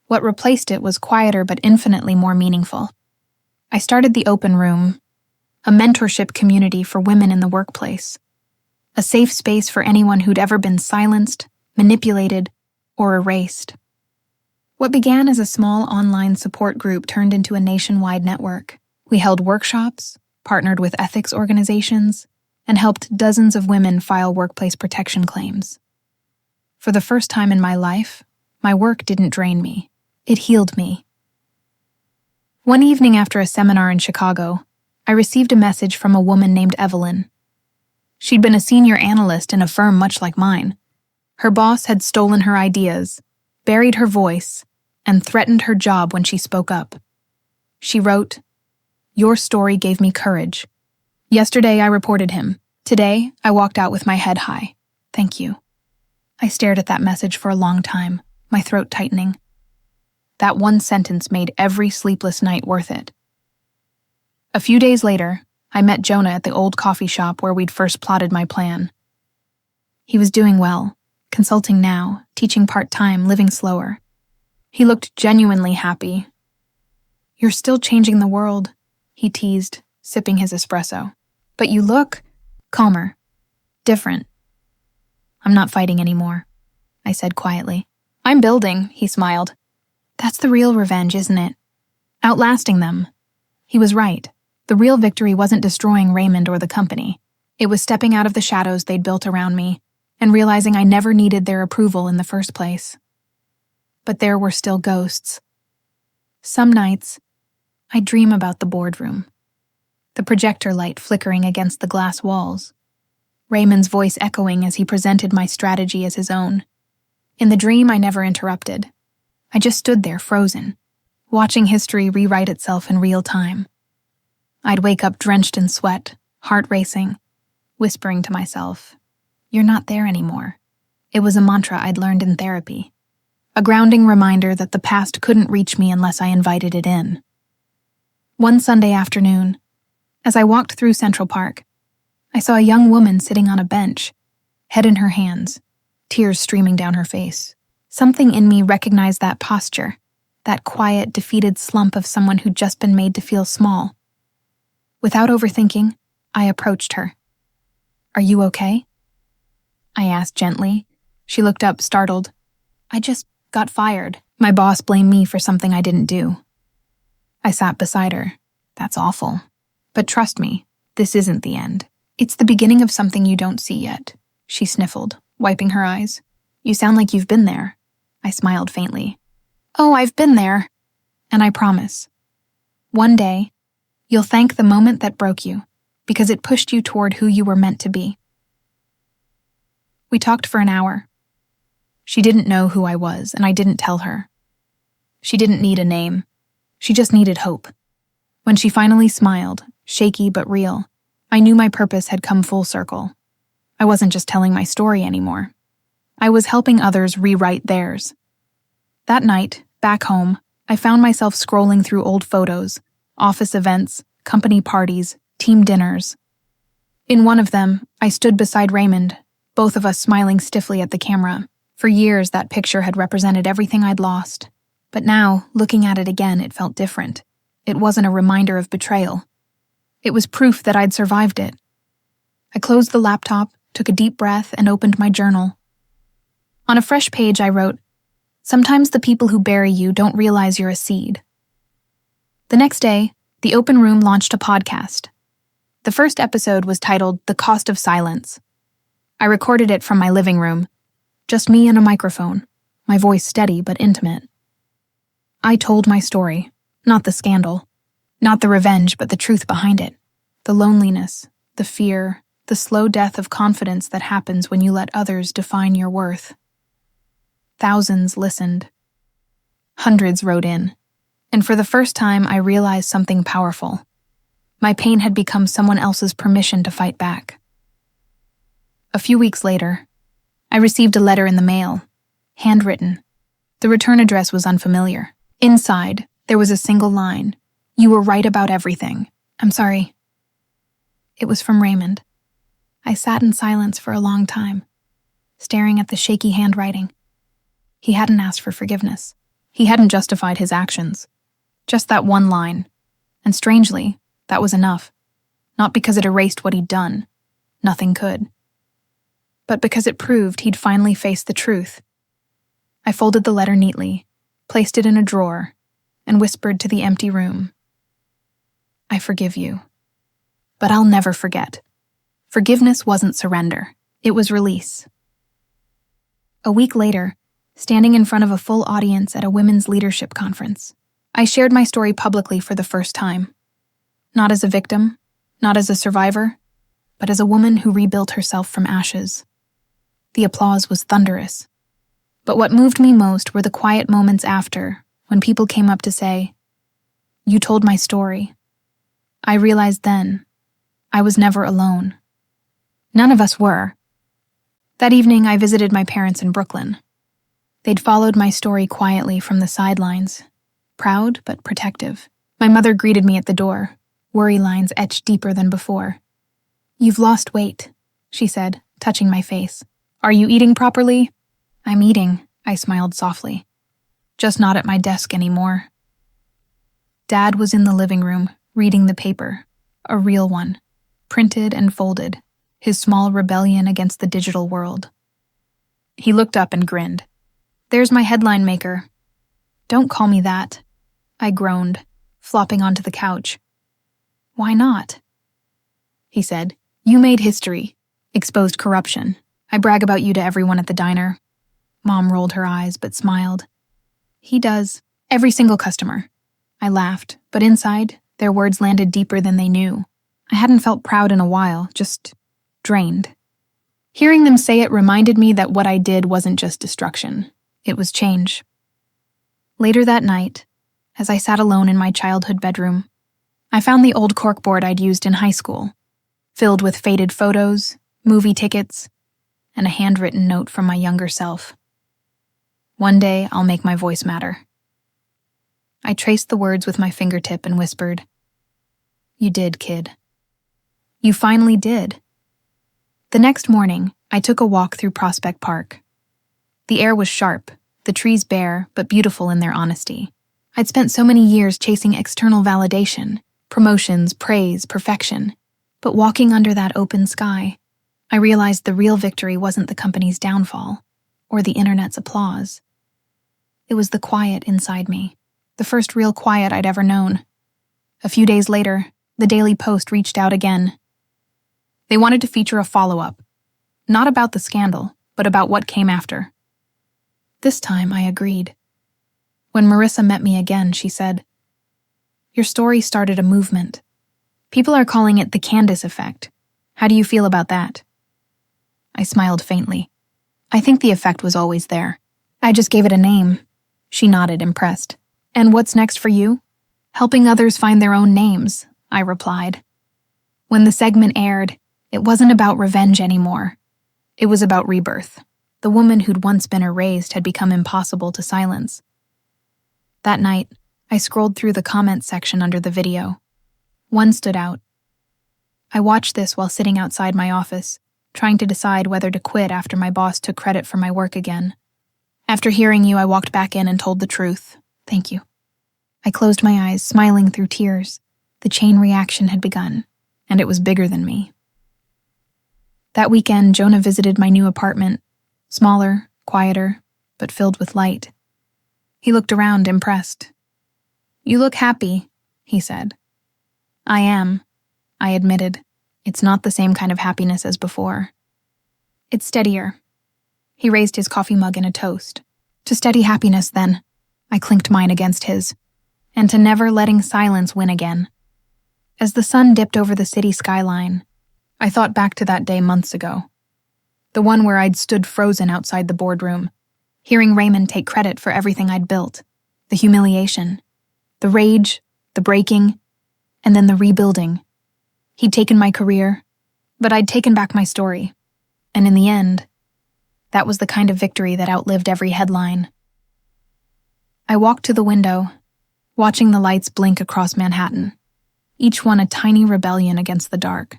What replaced it was quieter but infinitely more meaningful. I started the Open Room, a mentorship community for women in the workplace, a safe space for anyone who'd ever been silenced, manipulated, or erased. What began as a small online support group turned into a nationwide network. We held workshops, partnered with ethics organizations, and helped dozens of women file workplace protection claims. For the first time in my life, my work didn't drain me. It healed me. One evening after a seminar in Chicago, I received a message from a woman named Evelyn. She'd been a senior analyst in a firm much like mine. Her boss had stolen her ideas, buried her voice, and threatened her job when she spoke up. She wrote, "Your story gave me courage. Yesterday I reported him. Today I walked out with my head high. Thank you." I stared at that message for a long time, my throat tightening. That one sentence made every sleepless night worth it. A few days later, I met Jonah at the old coffee shop where we'd first plotted my plan. He was doing well, consulting now, teaching part-time, living slower. He looked genuinely happy. "You're still changing the world," he teased, sipping his espresso. "But you look calmer, different." "I'm not fighting anymore," I said quietly. "I'm building," he smiled. "That's the real revenge, isn't it? Outlasting them." He was right. The real victory wasn't destroying Raymond or the company. It was stepping out of the shadows they'd built around me and realizing I never needed their approval in the first place. But there were still ghosts. Some nights, I dream about the boardroom, the projector light flickering against the glass walls, Raymond's voice echoing as he presented my strategy as his own. In the dream, I never interrupted. I just stood there frozen, watching history rewrite itself in real time. I'd wake up drenched in sweat, heart racing, whispering to myself, "You're not there anymore." It was a mantra I'd learned in therapy. A grounding reminder that the past couldn't reach me unless I invited it in. One Sunday afternoon, as I walked through Central Park, I saw a young woman sitting on a bench, head in her hands, tears streaming down her face. Something in me recognized that posture, that quiet, defeated slump of someone who'd just been made to feel small. Without overthinking, I approached her. "Are you okay?" I asked gently. She looked up, startled. "I just got fired. My boss blamed me for something I didn't do." I sat beside her. "That's awful. But trust me, this isn't the end. It's the beginning of something you don't see yet," she sniffled, wiping her eyes. "You sound like you've been there." I smiled faintly. "Oh, I've been there. And I promise. One day, you'll thank the moment that broke you, because it pushed you toward who you were meant to be." We talked for an hour. She didn't know who I was, and I didn't tell her. She didn't need a name. She just needed hope. When she finally smiled, shaky but real, I knew my purpose had come full circle. I wasn't just telling my story anymore. I was helping others rewrite theirs. That night, back home, I found myself scrolling through old photos, office events, company parties, team dinners. In one of them, I stood beside Raymond, both of us smiling stiffly at the camera. For years, that picture had represented everything I'd lost. But now, looking at it again, it felt different. It wasn't a reminder of betrayal. It was proof that I'd survived it. I closed the laptop, took a deep breath, and opened my journal. On a fresh page, I wrote, Sometimes the people who bury you don't realize you're a seed. The next day, the open room launched a podcast. The first episode was titled The Cost of Silence. I recorded it from my living room, just me and a microphone, my voice steady but intimate. I told my story, not the scandal, not the revenge, but the truth behind it, the loneliness, the fear, the slow death of confidence that happens when you let others define your worth. Thousands listened. Hundreds wrote in. And for the first time, I realized something powerful. My pain had become someone else's permission to fight back. A few weeks later, I received a letter in the mail, handwritten. The return address was unfamiliar. Inside, there was a single line. "You were right about everything. I'm sorry." It was from Raymond. I sat in silence for a long time, staring at the shaky handwriting. He hadn't asked for forgiveness. He hadn't justified his actions. Just that one line. And strangely, that was enough. Not because it erased what he'd done. Nothing could. But because it proved he'd finally faced the truth. I folded the letter neatly, placed it in a drawer, and whispered to the empty room, "I forgive you. But I'll never forget." Forgiveness wasn't surrender. It was release. A week later, standing in front of a full audience at a women's leadership conference, I shared my story publicly for the first time. Not as a victim, not as a survivor, but as a woman who rebuilt herself from ashes. The applause was thunderous. But what moved me most were the quiet moments after, when people came up to say, "You told my story." I realized then, I was never alone. None of us were. That evening, I visited my parents in Brooklyn. They'd followed my story quietly from the sidelines, proud but protective. My mother greeted me at the door, worry lines etched deeper than before. "You've lost weight," she said, touching my face. "Are you eating properly?" "I'm eating," I smiled softly. "Just not at my desk anymore." Dad was in the living room, reading the paper, a real one, printed and folded, his small rebellion against the digital world. He looked up and grinned. "There's my headline maker." "Don't call me that," I groaned, flopping onto the couch. "Why not?" He said, "You made history, exposed corruption. I brag about you to everyone at the diner." Mom rolled her eyes but smiled. "He does. Every single customer." I laughed, but inside, their words landed deeper than they knew. I hadn't felt proud in a while, just drained. Hearing them say it reminded me that what I did wasn't just destruction. It was change. Later that night, as I sat alone in my childhood bedroom, I found the old corkboard I'd used in high school, filled with faded photos, movie tickets, and a handwritten note from my younger self. "One day, I'll make my voice matter." I traced the words with my fingertip and whispered, "You did, kid. You finally did." The next morning, I took a walk through Prospect Park. The air was sharp, the trees bare, but beautiful in their honesty. I'd spent so many years chasing external validation, promotions, praise, perfection. But walking under that open sky, I realized the real victory wasn't the company's downfall, or the internet's applause. It was the quiet inside me, the first real quiet I'd ever known. A few days later, the Daily Post reached out again. They wanted to feature a follow-up, not about the scandal, but about what came after. This time, I agreed. When Marissa met me again, she said, "Your story started a movement. People are calling it the Candace effect. How do you feel about that?" I smiled faintly. I think the effect was always there. I just gave it a name. She nodded, impressed. "And what's next for you?" "Helping others find their own names," I replied. When the segment aired, it wasn't about revenge anymore. It was about rebirth. The woman who'd once been erased had become impossible to silence. That night, I scrolled through the comments section under the video. One stood out. I watched this while sitting outside my office, trying to decide whether to quit after my boss took credit for my work again. "After hearing you, I walked back in and told the truth. Thank you." I closed my eyes, smiling through tears. The chain reaction had begun, and it was bigger than me. That weekend, Jonah visited my new apartment, smaller, quieter, but filled with light. He looked around, impressed. "You look happy," he said. "I am," I admitted. "It's not the same kind of happiness as before. It's steadier." He raised his coffee mug in a toast. "To steady happiness, then." I clinked mine against his. "And to never letting silence win again." As the sun dipped over the city skyline, I thought back to that day months ago. The one where I'd stood frozen outside the boardroom, hearing Raymond take credit for everything I'd built. The humiliation, the rage, the breaking, and then the rebuilding. He'd taken my career, but I'd taken back my story. And in the end, that was the kind of victory that outlived every headline. I walked to the window, watching the lights blink across Manhattan, each one a tiny rebellion against the dark.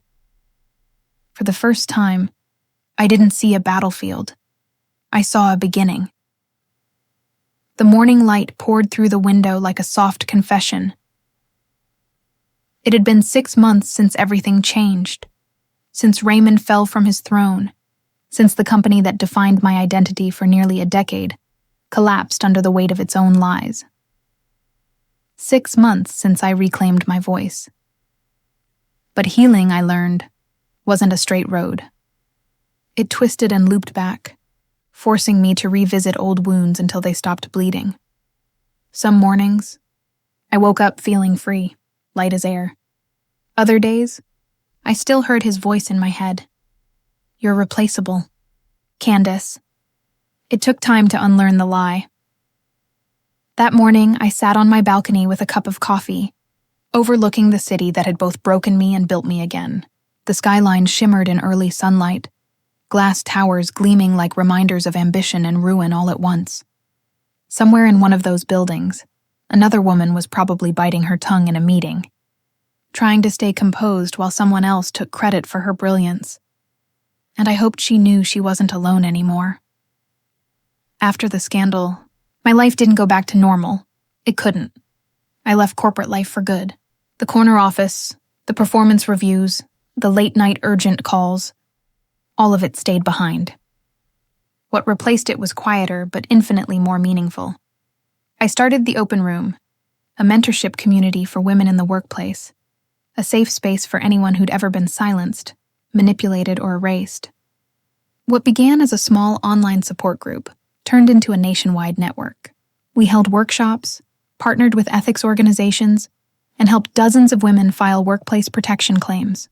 For the first time, I didn't see a battlefield. I saw a beginning. The morning light poured through the window like a soft confession. It had been 6 months since everything changed, since Raymond fell from his throne, since the company that defined my identity for nearly a decade collapsed under the weight of its own lies. 6 months since I reclaimed my voice. But healing, I learned, wasn't a straight road. It twisted and looped back, forcing me to revisit old wounds until they stopped bleeding. Some mornings, I woke up feeling free, light as air. Other days, I still heard his voice in my head. "You're replaceable, Candace." It took time to unlearn the lie. That morning, I sat on my balcony with a cup of coffee, overlooking the city that had both broken me and built me again. The skyline shimmered in early sunlight, glass towers gleaming like reminders of ambition and ruin all at once. Somewhere in one of those buildings, another woman was probably biting her tongue in a meeting, trying to stay composed while someone else took credit for her brilliance. And I hoped she knew she wasn't alone anymore. After the scandal, my life didn't go back to normal. It couldn't. I left corporate life for good. The corner office, the performance reviews, the late-night urgent calls, all of it stayed behind. What replaced it was quieter but infinitely more meaningful. I started the Open Room, a mentorship community for women in the workplace, a safe space for anyone who'd ever been silenced, manipulated, or erased. What began as a small online support group turned into a nationwide network. We held workshops, partnered with ethics organizations, and helped dozens of women file workplace protection claims.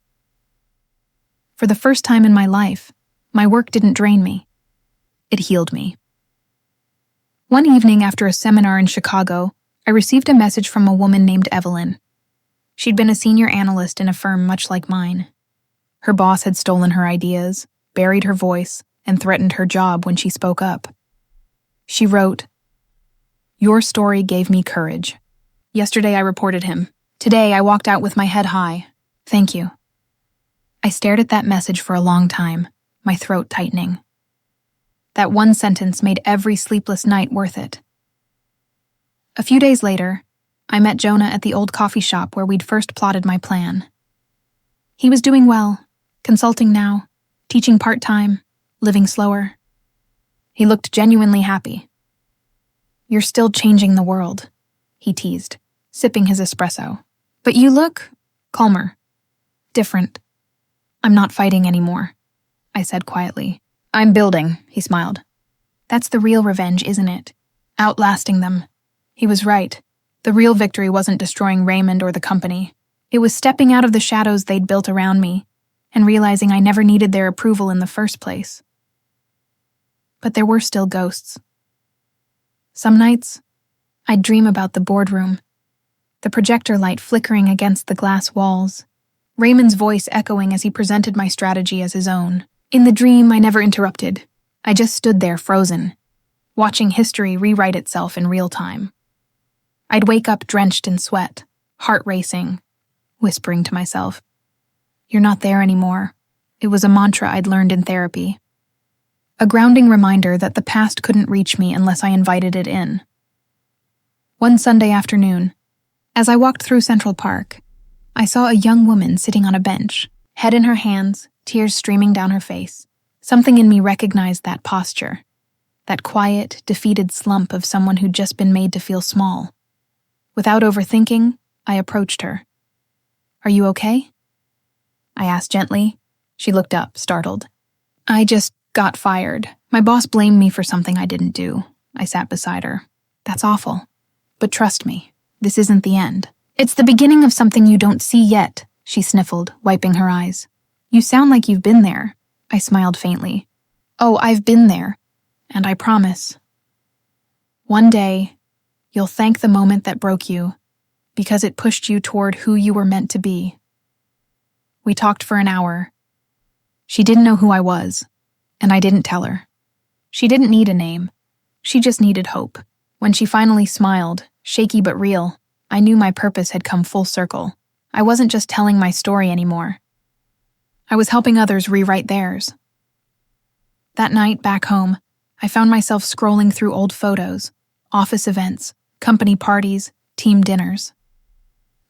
For the first time in my life, my work didn't drain me. It healed me. One evening after a seminar in Chicago, I received a message from a woman named Evelyn. She'd been a senior analyst in a firm much like mine. Her boss had stolen her ideas, buried her voice, and threatened her job when she spoke up. She wrote, "Your story gave me courage. Yesterday I reported him. Today I walked out with my head high. Thank you." I stared at that message for a long time, my throat tightening. That one sentence made every sleepless night worth it. A few days later, I met Jonah at the old coffee shop where we'd first plotted my plan. He was doing well, consulting now, teaching part-time, living slower. He looked genuinely happy. "You're still changing the world," he teased, sipping his espresso. "But you look calmer, different." "I'm not fighting anymore," I said quietly. "I'm building," he smiled. "That's the real revenge, isn't it? Outlasting them." He was right. The real victory wasn't destroying Raymond or the company. It was stepping out of the shadows they'd built around me and realizing I never needed their approval in the first place. But there were still ghosts. Some nights, I'd dream about the boardroom, the projector light flickering against the glass walls, Raymond's voice echoing as he presented my strategy as his own. In the dream, I never interrupted. I just stood there frozen, watching history rewrite itself in real time. I'd wake up drenched in sweat, heart racing, whispering to myself, "You're not there anymore." It was a mantra I'd learned in therapy. A grounding reminder that the past couldn't reach me unless I invited it in. One Sunday afternoon, as I walked through Central Park, I saw a young woman sitting on a bench, head in her hands, tears streaming down her face. Something in me recognized that posture, that quiet, defeated slump of someone who'd just been made to feel small. Without overthinking, I approached her. "Are you okay?" I asked gently. She looked up, startled. "I just got fired. My boss blamed me for something I didn't do." I sat beside her. "That's awful. But trust me, this isn't the end. It's the beginning of something you don't see yet," she sniffled, wiping her eyes. "You sound like you've been there." I smiled faintly. "Oh, I've been there. And I promise. One day, you'll thank the moment that broke you, because it pushed you toward who you were meant to be." We talked for an hour. She didn't know who I was, and I didn't tell her. She didn't need a name. She just needed hope. When she finally smiled, shaky but real, I knew my purpose had come full circle. I wasn't just telling my story anymore. I was helping others rewrite theirs. That night, back home, I found myself scrolling through old photos, office events, company parties, team dinners.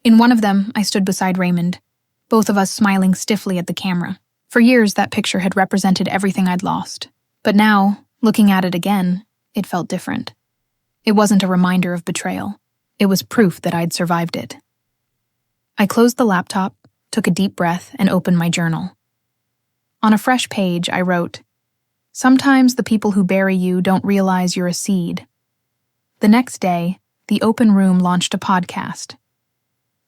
In one of them, I stood beside Raymond, both of us smiling stiffly at the camera. For years, that picture had represented everything I'd lost. But now, looking at it again, it felt different. It wasn't a reminder of betrayal. It was proof that I'd survived it. I closed the laptop, took a deep breath, and opened my journal. On a fresh page, I wrote, "Sometimes the people who bury you don't realize you're a seed." The next day, the Open Room launched a podcast.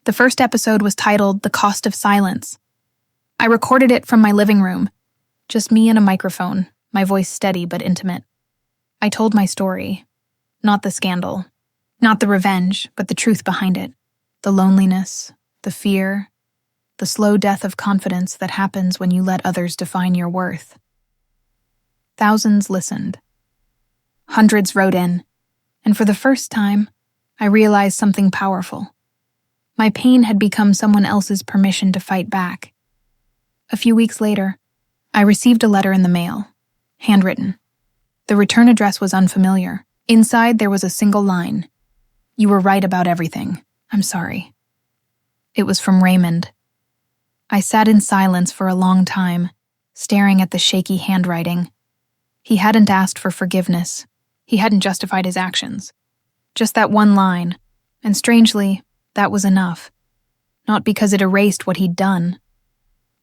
The first episode was titled "The Cost of Silence." I recorded it from my living room, just me and a microphone, my voice steady but intimate. I told my story, not the scandal, not the revenge, but the truth behind it. The loneliness, the fear, the slow death of confidence that happens when you let others define your worth. Thousands listened. Hundreds wrote in, and for the first time, I realized something powerful. My pain had become someone else's permission to fight back. A few weeks later, I received a letter in the mail, handwritten. The return address was unfamiliar. Inside, there was a single line. "You were right about everything. I'm sorry." It was from Raymond. I sat in silence for a long time, staring at the shaky handwriting. He hadn't asked for forgiveness. He hadn't justified his actions. Just that one line, and strangely, that was enough. Not because it erased what he'd done.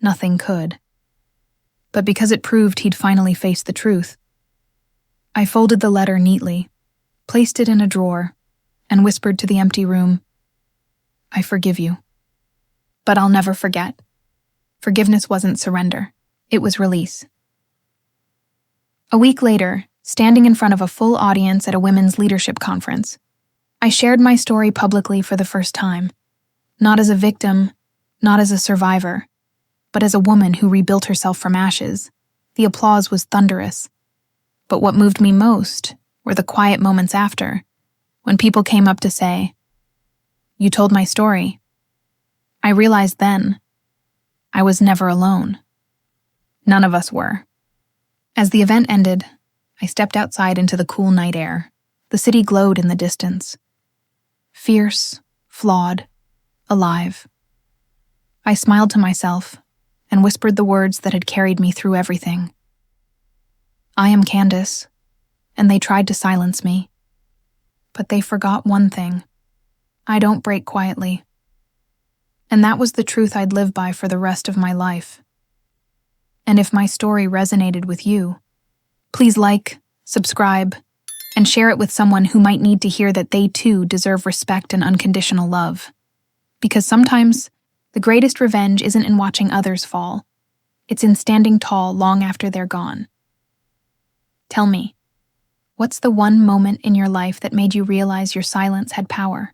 Nothing could. But because it proved he'd finally faced the truth. I folded the letter neatly, placed it in a drawer, and whispered to the empty room, "I forgive you. But I'll never forget." Forgiveness wasn't surrender. It was release. A week later, standing in front of a full audience at a women's leadership conference, I shared my story publicly for the first time. Not as a victim, not as a survivor, but as a woman who rebuilt herself from ashes. The applause was thunderous. But what moved me most were the quiet moments after, when people came up to say, "You told my story." I realized then, I was never alone. None of us were. As the event ended, I stepped outside into the cool night air. The city glowed in the distance. Fierce, flawed, alive. I smiled to myself and whispered the words that had carried me through everything. "I am Candace, and they tried to silence me. But they forgot one thing. I don't break quietly." And that was the truth I'd live by for the rest of my life. And if my story resonated with you, please like, subscribe, and share it with someone who might need to hear that they too deserve respect and unconditional love. Because sometimes, the greatest revenge isn't in watching others fall. It's in standing tall long after they're gone. Tell me, what's the one moment in your life that made you realize your silence had power?